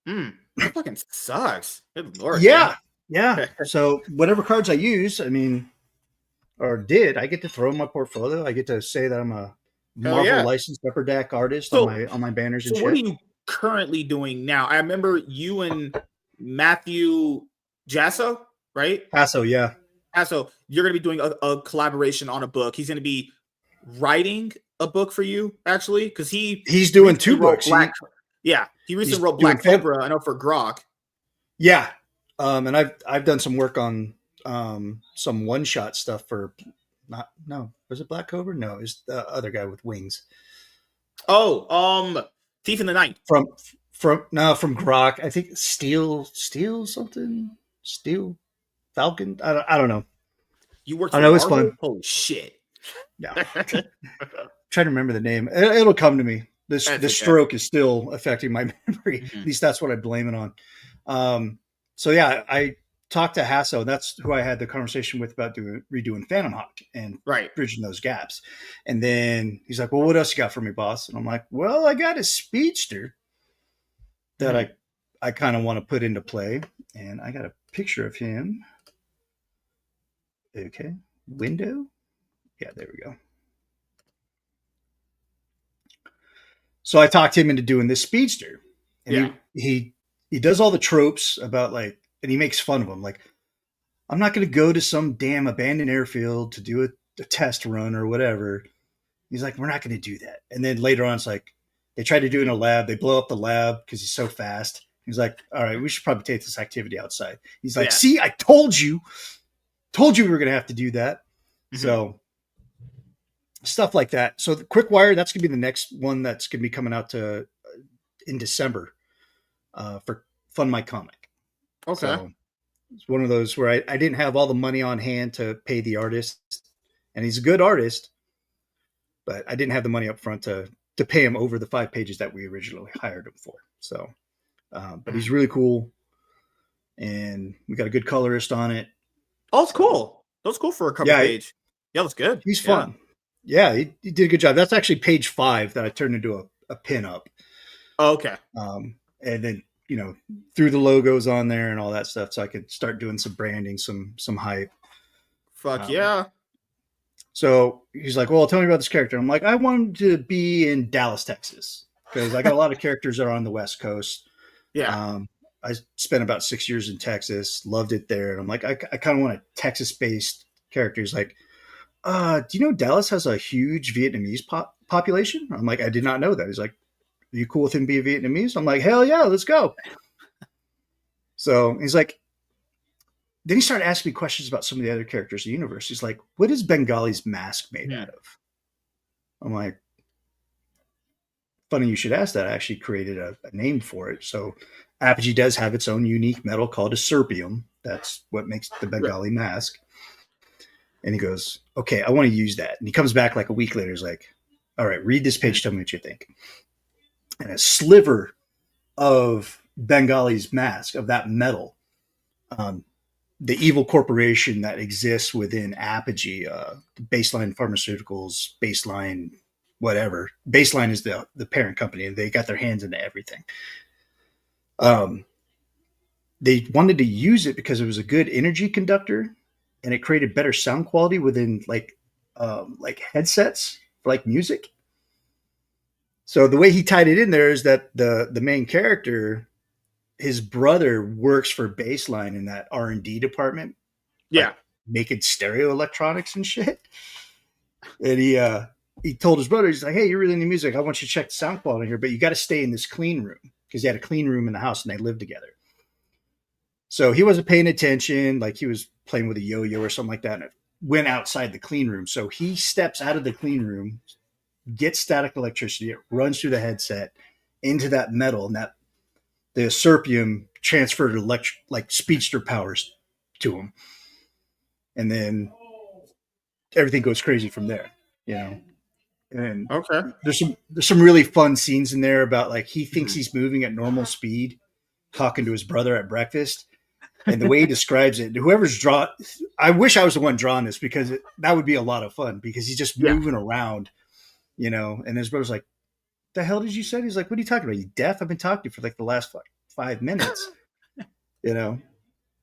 That fucking sucks. Good lord, man. yeah, yeah. So whatever cards I use, I mean, or did, I get to throw in my portfolio. I get to say that I'm a Hell Marvel yeah. licensed Upper Deck artist on So my banners and So what are shit. you currently doing now? I remember you and Matthew Jasso, right? Paso, yeah, So you're going to be doing a collaboration on a book. He's going to be writing a book for you, actually, because he he's doing recently 2 wrote books. Black. Yeah, he recently He's wrote doing Black Cobra. I know for Grok. yeah. And I've done some work on some one shot stuff for not no was it Black Cobra? No, it's the other guy with wings Oh, Thief in the Night. from from Grok. I think Steel something Steel Falcon. I don't know. You worked I for know it's Marvel? fun. Holy shit. Yeah, That's trying to remember the name. It'll come to me. This the okay. stroke is still affecting my memory. At Mhm. least that's what I blame it on. So yeah, I talked to Hasso. That's who I had the conversation with about redoing Phantom Hawk and Right. bridging those gaps. And then he's like, "Well, what else you got for me, boss?" And I'm like, "Well, I got a speedster that Mhm. I kind of want to put into play, and I got a picture of him. Okay, window. Yeah, there we go. So I talked him into doing this speedster, and Yeah. he does all the tropes about like, and he makes fun of them. Like, I'm not going to go to some damn abandoned airfield to do a test run or whatever. He's like, we're not going to do that. And then later on, it's like they try to do it in Mhm. a lab. They blow up the lab because he's so fast. He's like, all right, we should probably take this activity outside. He's like, Yeah. see, I told you we were going to have to do that. Mhm. So stuff like that. So the quick wire, that's going to be the next one that's going to be coming out to in December for Fund My Comic. Okay. So it's one of those where I didn't have all the money on hand to pay the artist, and he's a good artist, but I didn't have the money up front to pay him over the 5 pages that we originally hired him for. So, but Mhm. he's really cool, and we got a good colorist on it. Oh, it's So cool. That's cool for a cover yeah, page. Yeah, that's good. he's Yeah. fun. Yeah, he did a good job. That's actually page 5 that I turned into a pin up, Oh, okay. and then threw the logos on there and all that stuff, so I could start doing some branding, some hype. Fuck Um, yeah. So he's like, "Well, tell me about this character." I'm like, "I want him to be in Dallas, Texas, because I got a lot of characters that are on the West Coast. Yeah. Um, I spent about 6 years in Texas, loved it there, and I'm like, I kind of want a Texas-based character." He's like, "Do you know Dallas has a huge Vietnamese population?" I'm like, "I did not know that." He's like, "Are you cool with him being Vietnamese?" I'm like, "Hell yeah, let's go." So he's like, then he started asking me questions about some of the other characters in the universe. He's like, "What is Bengali's mask made out Mhm. of?" I'm like, funny you should ask that. I actually created a name for it. So Apogee does have its own unique metal called a serpium. That's what makes the Right. Bengali mask. And he goes, okay, I want to use that. And he comes back like a week later. He's like, all right, read this Mhm. page. Tell me what you think. And a sliver of Bengali's mask of that metal, um, the evil corporation that exists within Apogee, Baseline Pharmaceuticals, Baseline, whatever. Baseline is the parent company, and they got their hands into everything. Um, they wanted to use it because it was a good energy conductor, and it created better sound quality within like headsets for like music. So the way he tied it in there is that the main character, his brother works for Baseline in that R&D department, Yeah. like making stereo electronics and shit. And he told his brother, he's like, "Hey, you're really into music. I want you to check the sound quality here, but you got to stay in this clean room," because he had a clean room in the house and they lived together. So he wasn't paying attention, like he was playing with a yo-yo or something like that, and it went outside the clean room. So he steps out of the clean room, gets static electricity, it runs through the headset into that metal, and that the serpium transferred like speedster powers to him, and then everything goes crazy from there. You know, and Okay. there's some really fun scenes in there about like he thinks Mhm. he's moving at normal speed, talking to his brother at breakfast, and the way he describes it, whoever's draw, I wish I was the one drawing this because that would be a lot of fun because he's just Yeah. moving around, and his brother's like, "The hell did you say?" He's like, "What are you talking about? You deaf? I've been talking to you for like the last 5 minutes." You know,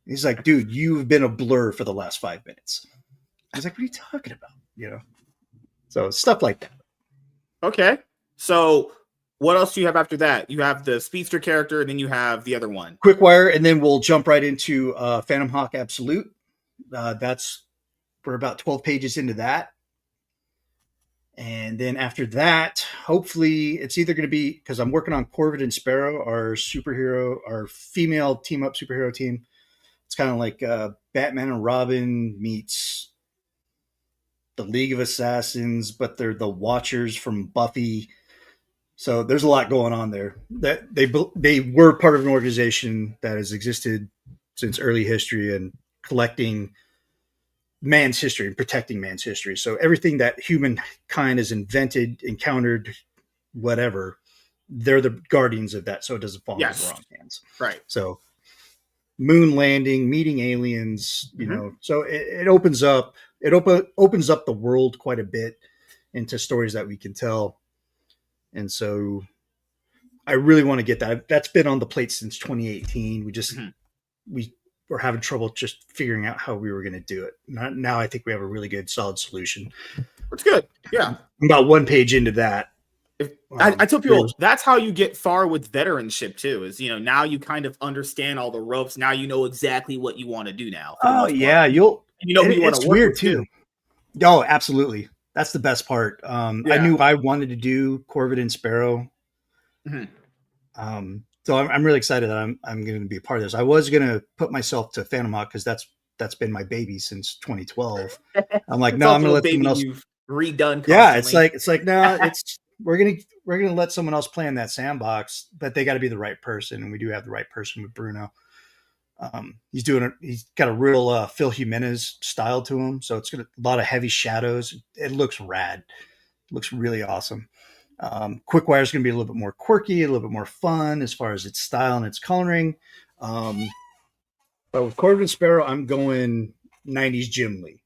he's like, "Dude, you've been a blur for the last 5 minutes." He's like, "What are you talking about?" So stuff like that. Okay. So what else do you have after that? You have the speedster character, and then you have the other one. Quick wire, and then we'll jump right into Phantom Hawk Absolute. That's we're about 12 pages into that. And then after that, hopefully it's either going to be because I'm working on Corvid and Sparrow, our female team up superhero team. It's kind of like Batman and Robin meets the League of Assassins, but they're the Watchers from Buffy. So there's a lot going on there. That they were part of an organization that has existed since early history and collecting man's history and protecting man's history. So everything that humankind has invented, encountered, whatever, they're the guardians of that, so it doesn't fall into the wrong hands. Right. So moon landing, meeting aliens, so it opens up opens up the world quite a bit into stories that we can tell. And so I really want to get that. That's been on the plate since 2018. We were having trouble just figuring out how we were going to do it. Now I think we have a really good, solid solution. That's good. Yeah. I'm about one page into that. I tell people that's how you get far with veteranship too, is, now you kind of understand all the ropes. Now you know exactly what you want to do now. Oh yeah. Who you want to work with weird too. Oh, absolutely. That's the best part. I knew I wanted to do Corvid and Sparrow. So I'm really excited that I'm going to be a part of this. I was going to put myself to Phantom Hawk because that's been my baby since 2012. I'm like, no, I'm going to let someone else. You've redone. Constantly. Yeah, it's like no, we're gonna let someone else play in that sandbox, but they got to be the right person, and we do have the right person with Bruno. He's got a real Phil Jimenez style to him, so it's got a lot of heavy shadows. It looks rad. It looks really awesome. Quickwire is going to be a little bit more quirky, a little bit more fun as far as its style and its coloring. But with Corbin and Sparrow, I'm going 90s Jim Lee.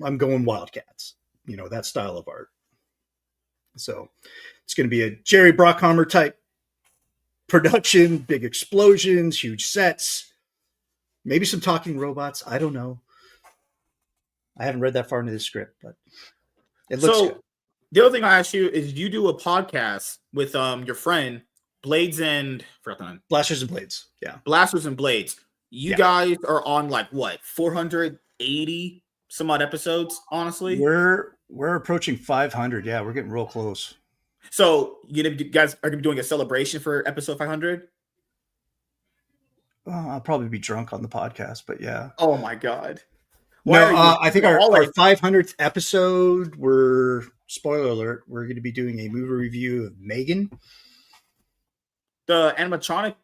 I'm going Wildcats, that style of art. So it's going to be a Jerry Bruckheimer type production, big explosions, huge sets, maybe some talking robots. I don't know. I haven't read that far into the script, but it looks good. The other thing I asked you is you do a podcast with your friend Blades and Blasters and Blades. Yeah. Blasters and Blades. You guys are on like what, 480 some odd episodes, honestly? We're approaching 500. Yeah, we're getting real close. So you guys are going to be doing a celebration for episode 500? I'll probably be drunk on the podcast, but yeah. Oh my God. I think our 500th episode, spoiler alert, we're going to be doing a movie review of Megan. The animatronic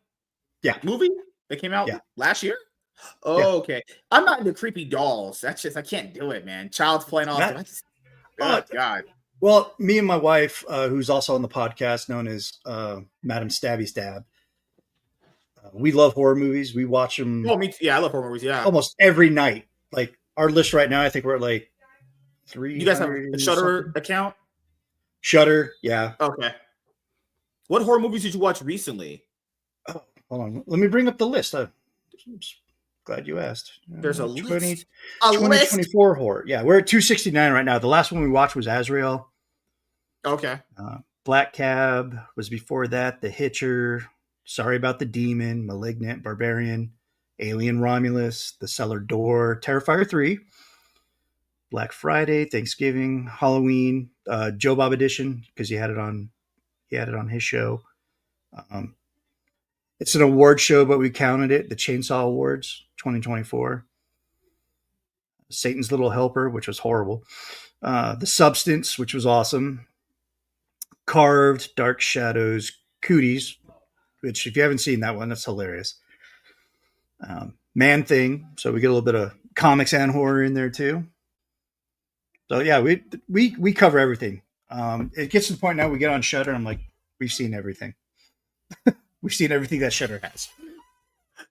movie that came out last year? Oh, okay. I'm not into creepy dolls. That's just, I can't do it, man. Child's playing off. Oh, God. Well, me and my wife, who's also on the podcast, known as Madam Stabby Stab, we love horror movies. We watch them. Oh, me too. Yeah, I love horror movies. Yeah, almost every night. Like our list right now, I think we're at like 300. You guys have a Shudder account? Shudder, yeah. Okay. What horror movies did you watch recently? Oh, hold on. Let me bring up the list. I'm glad you asked. There's a list. 2024 horror. Yeah, we're at 269 right now. The last one we watched was Azrael. Okay. Black Cab was before that. The Hitcher. Sorry About the Demon. Malignant. Barbarian. Alien Romulus. The Cellar Door. Terrifier 3. Black Friday. Thanksgiving. Halloween. Joe Bob edition because he had it on his show. It's an award show, but we counted it. The Chainsaw Awards 2024. Satan's Little Helper, which was horrible. The Substance, which was awesome. Carved, Dark Shadows, Cooties, which if you haven't seen that one, that's hilarious. Man Thing, so we get a little bit of comics and horror in there too. So yeah, we cover everything. It gets to the point now we get on Shudder, I'm like, we've seen everything. We've seen everything that Shudder has.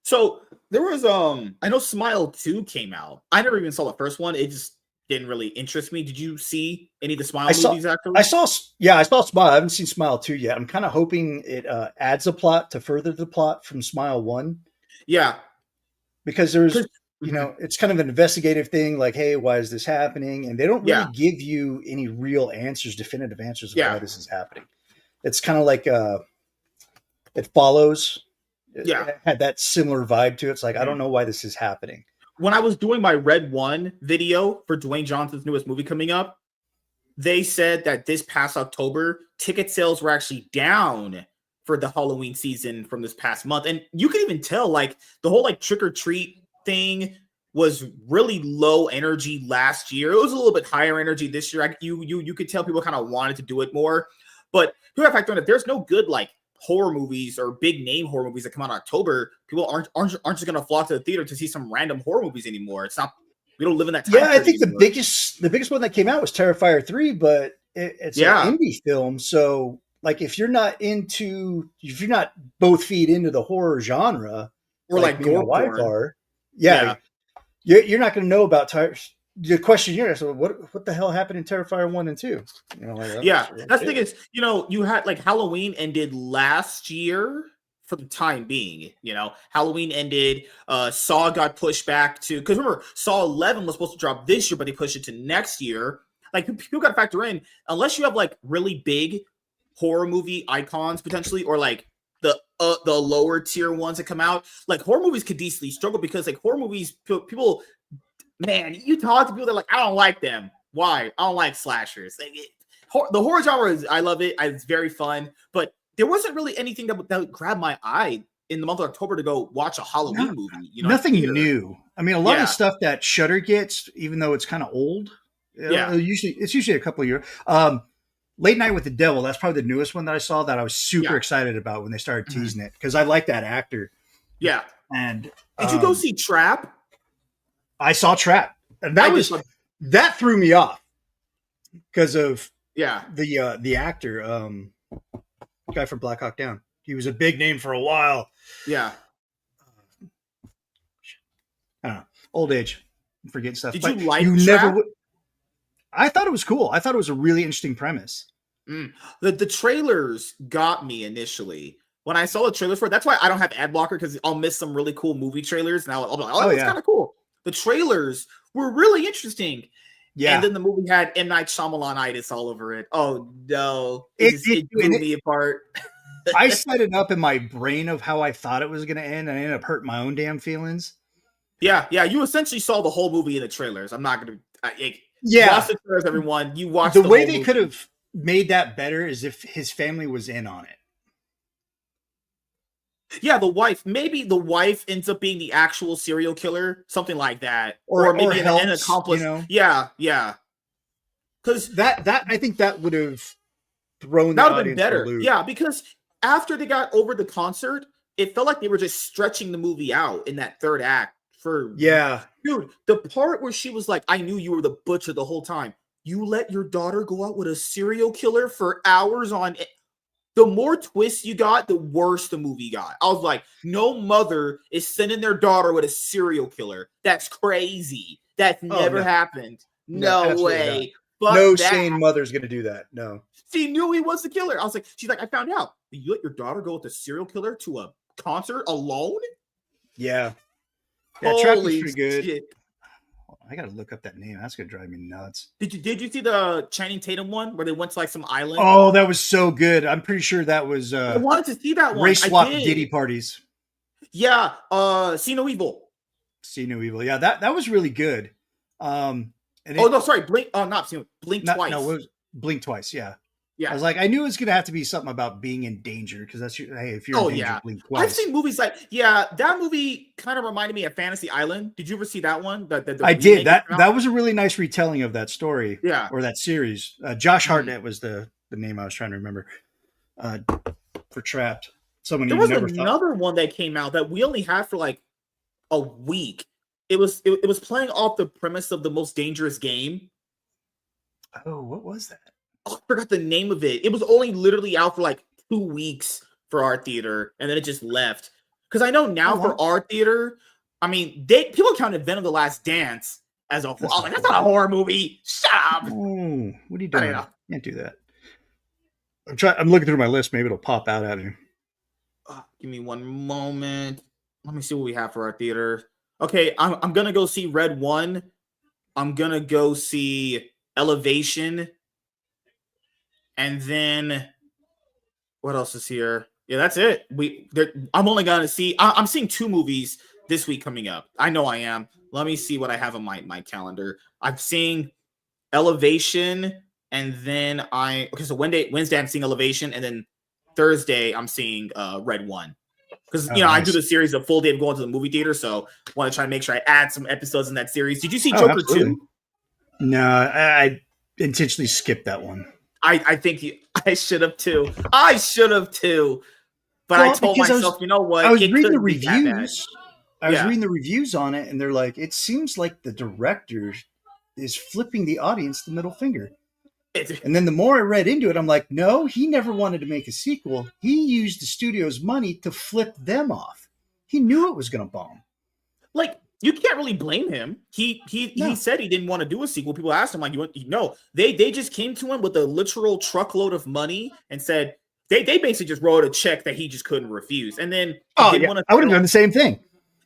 So there was I know Smile 2 came out. I never even saw the first one. It just didn't really interest me. Did you see any of the Smile movies actually? I saw Smile. I haven't seen Smile 2 yet. I'm kind of hoping it adds a plot to further the plot from Smile 1. Yeah. Because there's it's kind of an investigative thing, like, hey, why is this happening? And they don't really give you any real answers, definitive answers of why this is happening. It's kind of like it follows. Yeah. It had that similar vibe to it. It's like, I don't know why this is happening. When I was doing my Red One video for Dwayne Johnson's newest movie coming up, they said that this past October, ticket sales were actually down for the Halloween season from this past month. And you can even tell, like, the whole like trick or treat thing was really low energy last year. It was a little bit higher energy this year. You could tell people kind of wanted to do it more. But you have to factor in that there's no good like horror movies or big name horror movies that come out in October. People aren't just going to flock to the theater to see some random horror movies anymore. It's not. We don't live in that time. Yeah, I think the biggest one that came out was Terrifier 3, but it's an indie film. So like if you're not both feet into the horror genre, or like me and my wife are, you're not going to know about the question here. So what the hell happened in Terrifier 1 and 2? You know, like, that's the thing is, you know, you had like Halloween ended last year for the time being. You know, Halloween ended. Saw got pushed back to, because remember, Saw 11 was supposed to drop this year, but they pushed it to next year. Like people got to factor in, unless you have like really big horror movie icons potentially, or like the lower tier ones that come out, like horror movies could decently struggle because like horror movies, people, man, you talk to people that are like, I don't like them. Why? I don't like slashers. Like, the horror genre is, I love it. It's very fun, but there wasn't really anything that would grab my eye in the month of October to go watch a Halloween movie. You know, nothing new. I mean, a lot of stuff that Shudder gets, even though it's kind of old. It's usually a couple of years. Late Night with the Devil, that's probably the newest one that I saw that I was super excited about when they started teasing it, because I like that actor. Yeah. And did you go see Trap? I saw Trap, and that threw me off because of the actor, guy from Black Hawk Down. He was a big name for a while. Yeah. I don't know. Old age, forget stuff. Did you like Trap? I thought it was cool. I thought it was a really interesting premise. The trailers got me initially. When I saw the trailers for it, that's why I don't have ad blocker, because I'll miss some really cool movie trailers and I'll be like, oh, that's kind of cool. The trailers were really interesting. Yeah. And then the movie had M. Night Shyamalan-itis all over it. Oh, no. It blew me apart. I set it up in my brain of how I thought it was going to end, and I ended up hurting my own damn feelings. Yeah. You essentially saw the whole movie in the trailers. I'm not going to... watch the trailers, everyone. You watch the way they could have made that better is if his family was in on it. Yeah, maybe the wife ends up being the actual serial killer, something like that, or maybe an accomplice. You know? Yeah. Because that I think that would have thrown the audience better. Yeah, because after they got over the concert, it felt like they were just stretching the movie out in that third act. Dude, the part where she was like, I knew you were the butcher the whole time. You let your daughter go out with a serial killer for hours on it. The more twists you got, the worse the movie got. I was like, no mother is sending their daughter with a serial killer. That's crazy. That's never happened. No way. No sane mother's going to do that. No. She knew he was the killer. She's like, I found out. You let your daughter go with a serial killer to a concert alone? Yeah. Yeah, Trap was pretty good. Shit. I gotta look up that name. That's gonna drive me nuts. Did you see the Channing Tatum one where they went to like some island? Oh, that was so good. I'm pretty sure that was I wanted to see that one. Race swap Diddy parties. Yeah, See No Evil. See No Evil. Yeah, that was really good. Blink. Oh no, sorry, Blink. Oh, not See Blink twice. No, it was Blink Twice. Yeah. Yeah, I was like, I knew it was gonna have to be something about being in danger, because that's if you're in danger, blink twice. I've seen movies like that movie kind of reminded me of Fantasy Island. Did you ever see that one? I did. That was a really nice retelling of that story. Yeah, or that series. Josh Hartnett was the name I was trying to remember. For Trapped. There was another one that came out that we only had for like a week. It was playing off the premise of The Most Dangerous Game. Oh, what was that? Oh, I forgot the name of it. It was only literally out for like 2 weeks for our theater, and then it just left. Because I know now for our theater, I mean, people counted Venom: The Last Dance as a horror. I was like, that's not a horror movie. Shut up. Oh, what are you doing? You can't do that. I'm looking through my list. Maybe it'll pop out at me. Give me one moment. Let me see what we have for our theater. Okay, I'm gonna go see Red 1. I'm gonna go see Elevation. And then what else is here? Yeah, that's it. I'm only gonna see. I'm seeing 2 movies this week coming up. I know I am. Let me see what I have on my calendar. I'm seeing Elevation, and then so Wednesday I'm seeing Elevation, and then Thursday I'm seeing Red One. Because Oh, I do nice. the series of full day of going to the movie theater, so want to try to make sure I add some episodes in that series. Did you see Oh, Joker absolutely. 2? No, I intentionally skipped that one. I think I should have too. I should have too. But I Well, told because myself, you know I what? was It reading the couldn't be that bad. reviews. I was Yeah. reading the reviews on it, and they're like, it seems like the director is flipping the audience the middle finger. And then the more I read into it, I'm like, no, he never wanted to make a sequel. He used the studio's money to flip them off. He knew it was going to bomb. Like, you can't really blame him. He said he didn't want to do a sequel. People asked him, like, no, they just came to him with a literal truckload of money and said they basically just wrote a check that he just couldn't refuse. And then I would have done the same thing.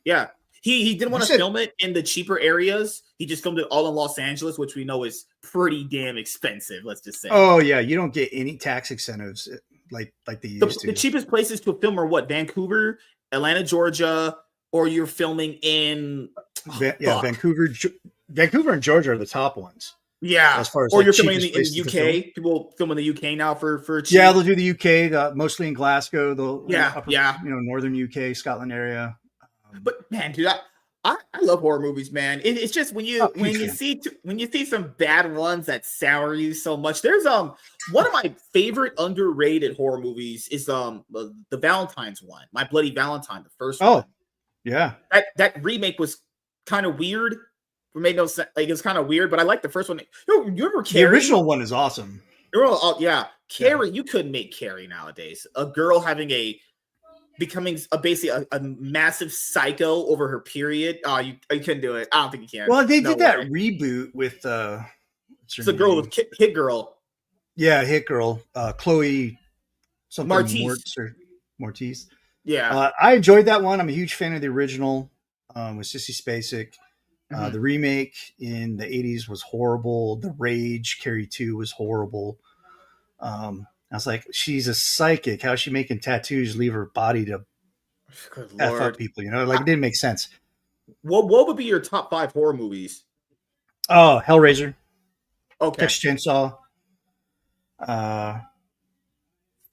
Yeah. He didn't want to film it in the cheaper areas. He just filmed it all in Los Angeles, which we know is pretty damn expensive. Let's just say. Oh yeah, you don't get any tax incentives like they used to. The cheapest places to film are what? Vancouver, Atlanta, Georgia, or you're filming in Vancouver and Georgia are the top ones. Yeah, as far as or you're filming in the UK. People film in the UK now for cheap. Yeah, they'll do the UK, mostly in Glasgow. Upper, northern UK, Scotland area. But man, dude, I love horror movies, man. It's just when you see some bad ones that sour you so much. There's one of my favorite underrated horror movies is the Valentine's one, My Bloody Valentine, the first one. Oh, yeah. That remake was kind of weird. It made no sense. Like, it's kind of weird, but I like the first one. You remember Carrie? The original one is awesome. Carrie. You couldn't make Carrie nowadays. A girl becoming basically a massive psycho over her period. Oh, you couldn't do it. I don't think you can. Well, they did that reboot with it's a girl with Hit Girl. Yeah, Hit Girl. Chloe something Mortiz. Yeah. I enjoyed that one. I'm a huge fan of the original with Sissy Spacek. The remake in the 80s was horrible. The Rage, Carrie 2 was horrible. I was like, she's a psychic. How's she making tattoos leave her body to F up people? It didn't make sense. What would be your top 5 horror movies? Oh, Hellraiser. Okay. Texas Chainsaw.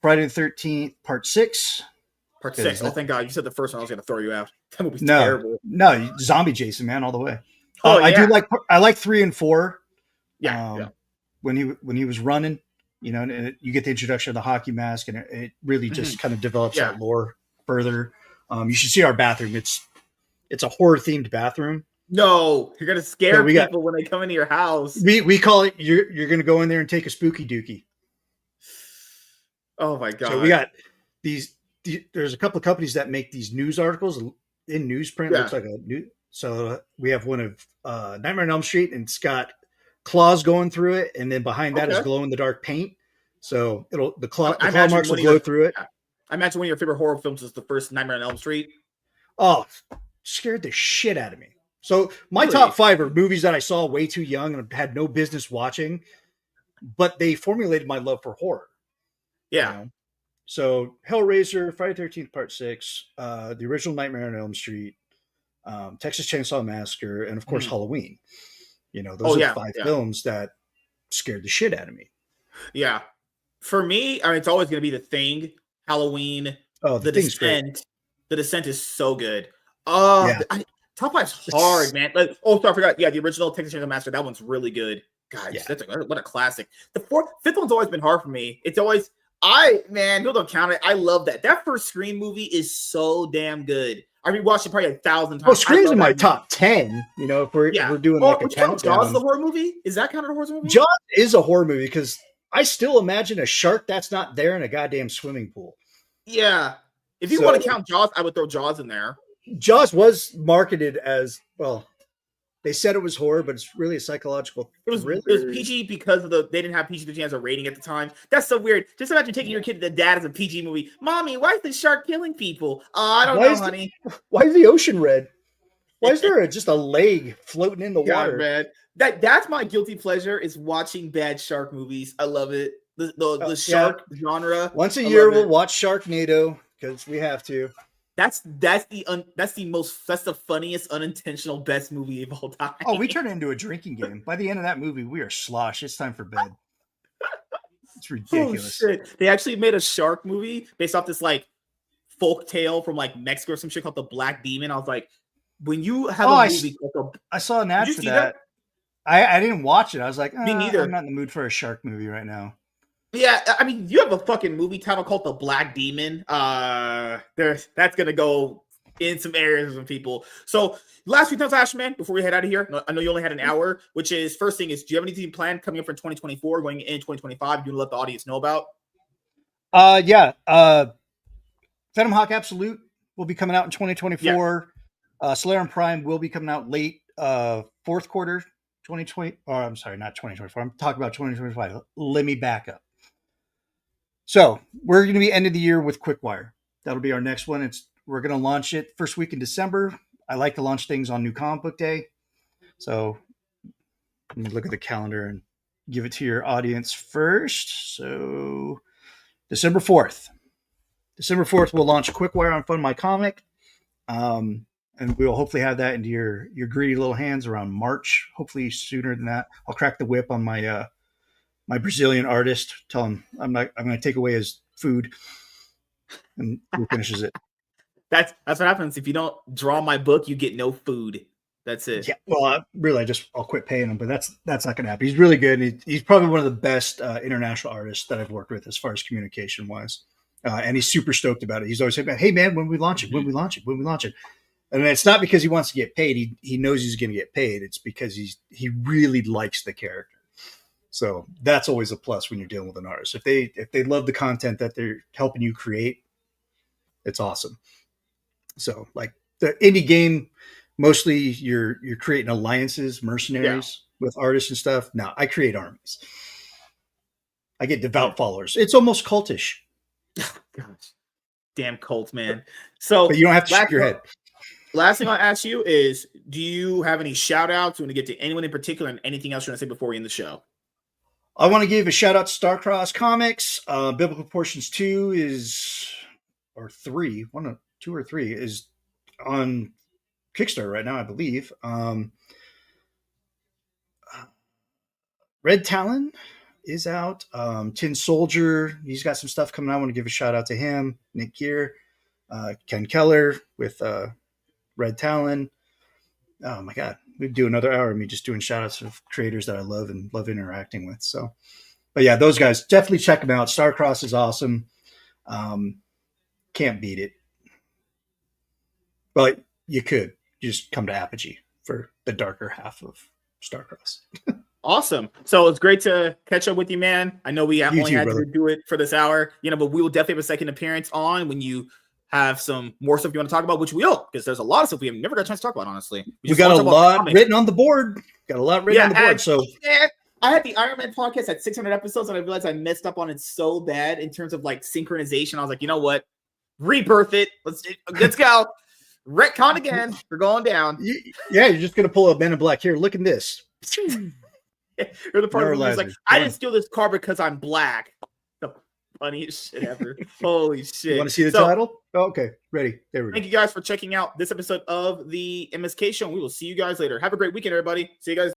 Friday the 13th, Part 6. Part 6. Oh, thank God. You said the first one. I was going to throw you out. That movie's terrible. No, Zombie Jason, man, all the way. Oh, yeah. I like 3 and 4. Yeah. When he was running, and you get the introduction of the hockey mask, and it really just kind of develops that lore further. You should see our bathroom. It's a horror themed bathroom. No, you're gonna scare people when they come into your house. We call it. You're gonna go in there and take a spooky dookie. Oh my God! So we got these. There's a couple of companies that make these news articles in newsprint. Looks like a new. So we have one of Nightmare on Elm Street, and it's got claws going through it, and then behind that is glow in the dark paint. So the claw marks will glow through it. I imagine one of your favorite horror films is the first Nightmare on Elm Street. Oh, scared the shit out of me. So my top 5 are movies that I saw way too young and had no business watching, but they formulated my love for horror. Yeah. So Hellraiser, Friday the 13th, Part 6, the original Nightmare on Elm Street, Texas Chainsaw Massacre, and of course Halloween. Those are 5 films that scared the shit out of me. Yeah. For me, it's always going to be The Thing, Halloween, The Descent. Great. The Descent is so good. Top 5's hard, man. Sorry, I forgot. Yeah, the original Texas Chainsaw Massacre, that one's really good. God, what a classic. The 5th one's always been hard for me. It's always, people don't count it. I love that. That first Scream movie is so damn good. I rewatched it probably 1,000 times. Well, Scream's in my top 10. If we're doing like a countdown. Jaws is a horror movie? Is that counted a horror movie? Jaws is a horror movie because I still imagine a shark that's not there in a goddamn swimming pool. Yeah. If you want to count Jaws, I would throw Jaws in there. Jaws was marketed as, they said it was horror, but it's really a psychological thriller. It was PG because they didn't have PG-13 as a rating at the time. That's so weird. Just imagine taking your kid to the dad as a PG movie. Mommy, why is the shark killing people? I don't know, honey. Why is the ocean red? Why is there just a leg floating in the water? Man. That's my guilty pleasure is watching bad shark movies. I love it. The shark genre. Once a year we'll watch Sharknado because we have to. That's the funniest unintentional best movie of all time. Oh, we turn it into a drinking game. By the end of that movie, we are slosh. It's time for bed. It's Oh ridiculous. shit! They actually made a shark movie based off this like folk tale from like Mexico or some shit called the Black Demon. I was like, when you have Oh, a movie called I saw an did ad you for see that? that. I didn't watch it. I was like, Me I'm neither. not in the mood for a shark movie right now. Yeah, I mean, you have a fucking movie title called The Black Demon. That's gonna go in some areas with some people. So, last few times, Ash, man, before we head out of here, I know you only had an hour. Which is first thing is, do you have anything planned coming up for 2024, going in 2025? Do you want to let the audience know about? Yeah. Venom Hawk Absolute will be coming out in Yeah, 2024. Solarium Prime will be coming out late fourth quarter 2020. Or I'm sorry, not 2024. I'm talking about 2025. Let me back up. So we're going to be end of the year with Quickwire. That'll be our next one. We're going to launch it first week in December. I like to launch things on New Comic Book Day. So let me look at the calendar and give it to your audience first. So December 4th. December 4th, we'll launch Quickwire on Fund My Comic. And we'll hopefully have that into your greedy little hands around March. Hopefully sooner than that. I'll crack the whip on my my Brazilian artist. Tell him I'm going to take away his food, and he finishes it. that's what happens if you don't draw my book. You get no food. That's it. Yeah. Well, really, I'll quit paying him, but that's not going to happen. He's really good. He's probably one of the best international artists that I've worked with as far as communication wise. And he's super stoked about it. He's always saying, "Hey, man, when we launch it, when we launch it, when we launch it." And it's not because he wants to get paid. He knows he's going to get paid. It's because he really likes the character. So that's always a plus when you're dealing with an artist. If they love the content that they're helping you create, it's awesome. So like the indie game, mostly you're creating alliances, Yeah. mercenaries with artists and stuff. Now I create armies. I get Yeah. devout followers. It's almost cultish, Gosh, damn cult, man. but So you don't have to shake your head. last thing I'll ask you is, do you have any shout outs? You want to get to anyone in particular and anything else you want to say before we end the show? I want to give a shout out to Starcross Comics. Biblical Proportions 2 or 3, one of 2 or 3 is on Kickstarter right now, I believe. Red Talon is out. Tin Soldier, he's got some stuff coming out. I want to give a shout out to him. Nick Gear, Ken Keller with Red Talon. Oh my God, we'd do another hour of me just doing shout outs of creators that I love and love interacting with. So, but yeah, those guys, definitely check them out. Starcross is awesome. Can't beat it. But you could just come to Apogee for the darker half of Starcross. Awesome. So it's great to catch up with you, man. I know we only had brother. to do it for this hour, but we will definitely have a second appearance on when you have some more stuff you want to talk about, which we will, because there's a lot of stuff we have never got a chance to talk about, honestly. We got a lot written on the board. Got a lot written on the board. So I had the Iron Man podcast at 600 episodes, and I realized I messed up on it so bad in terms of like synchronization. I was like, you know what? Rebirth it. Let's go. Retcon again. We're going down. Yeah, you're just gonna pull a Men in Black here. Look at this. Or the part of the movie is like, I didn't steal this car because I'm black. The funniest shit ever. Holy shit. You want to see the title? Oh, okay, ready. There we go. Thank you guys for checking out this episode of the MSK Show. We will see you guys later. Have a great weekend, everybody. See you guys.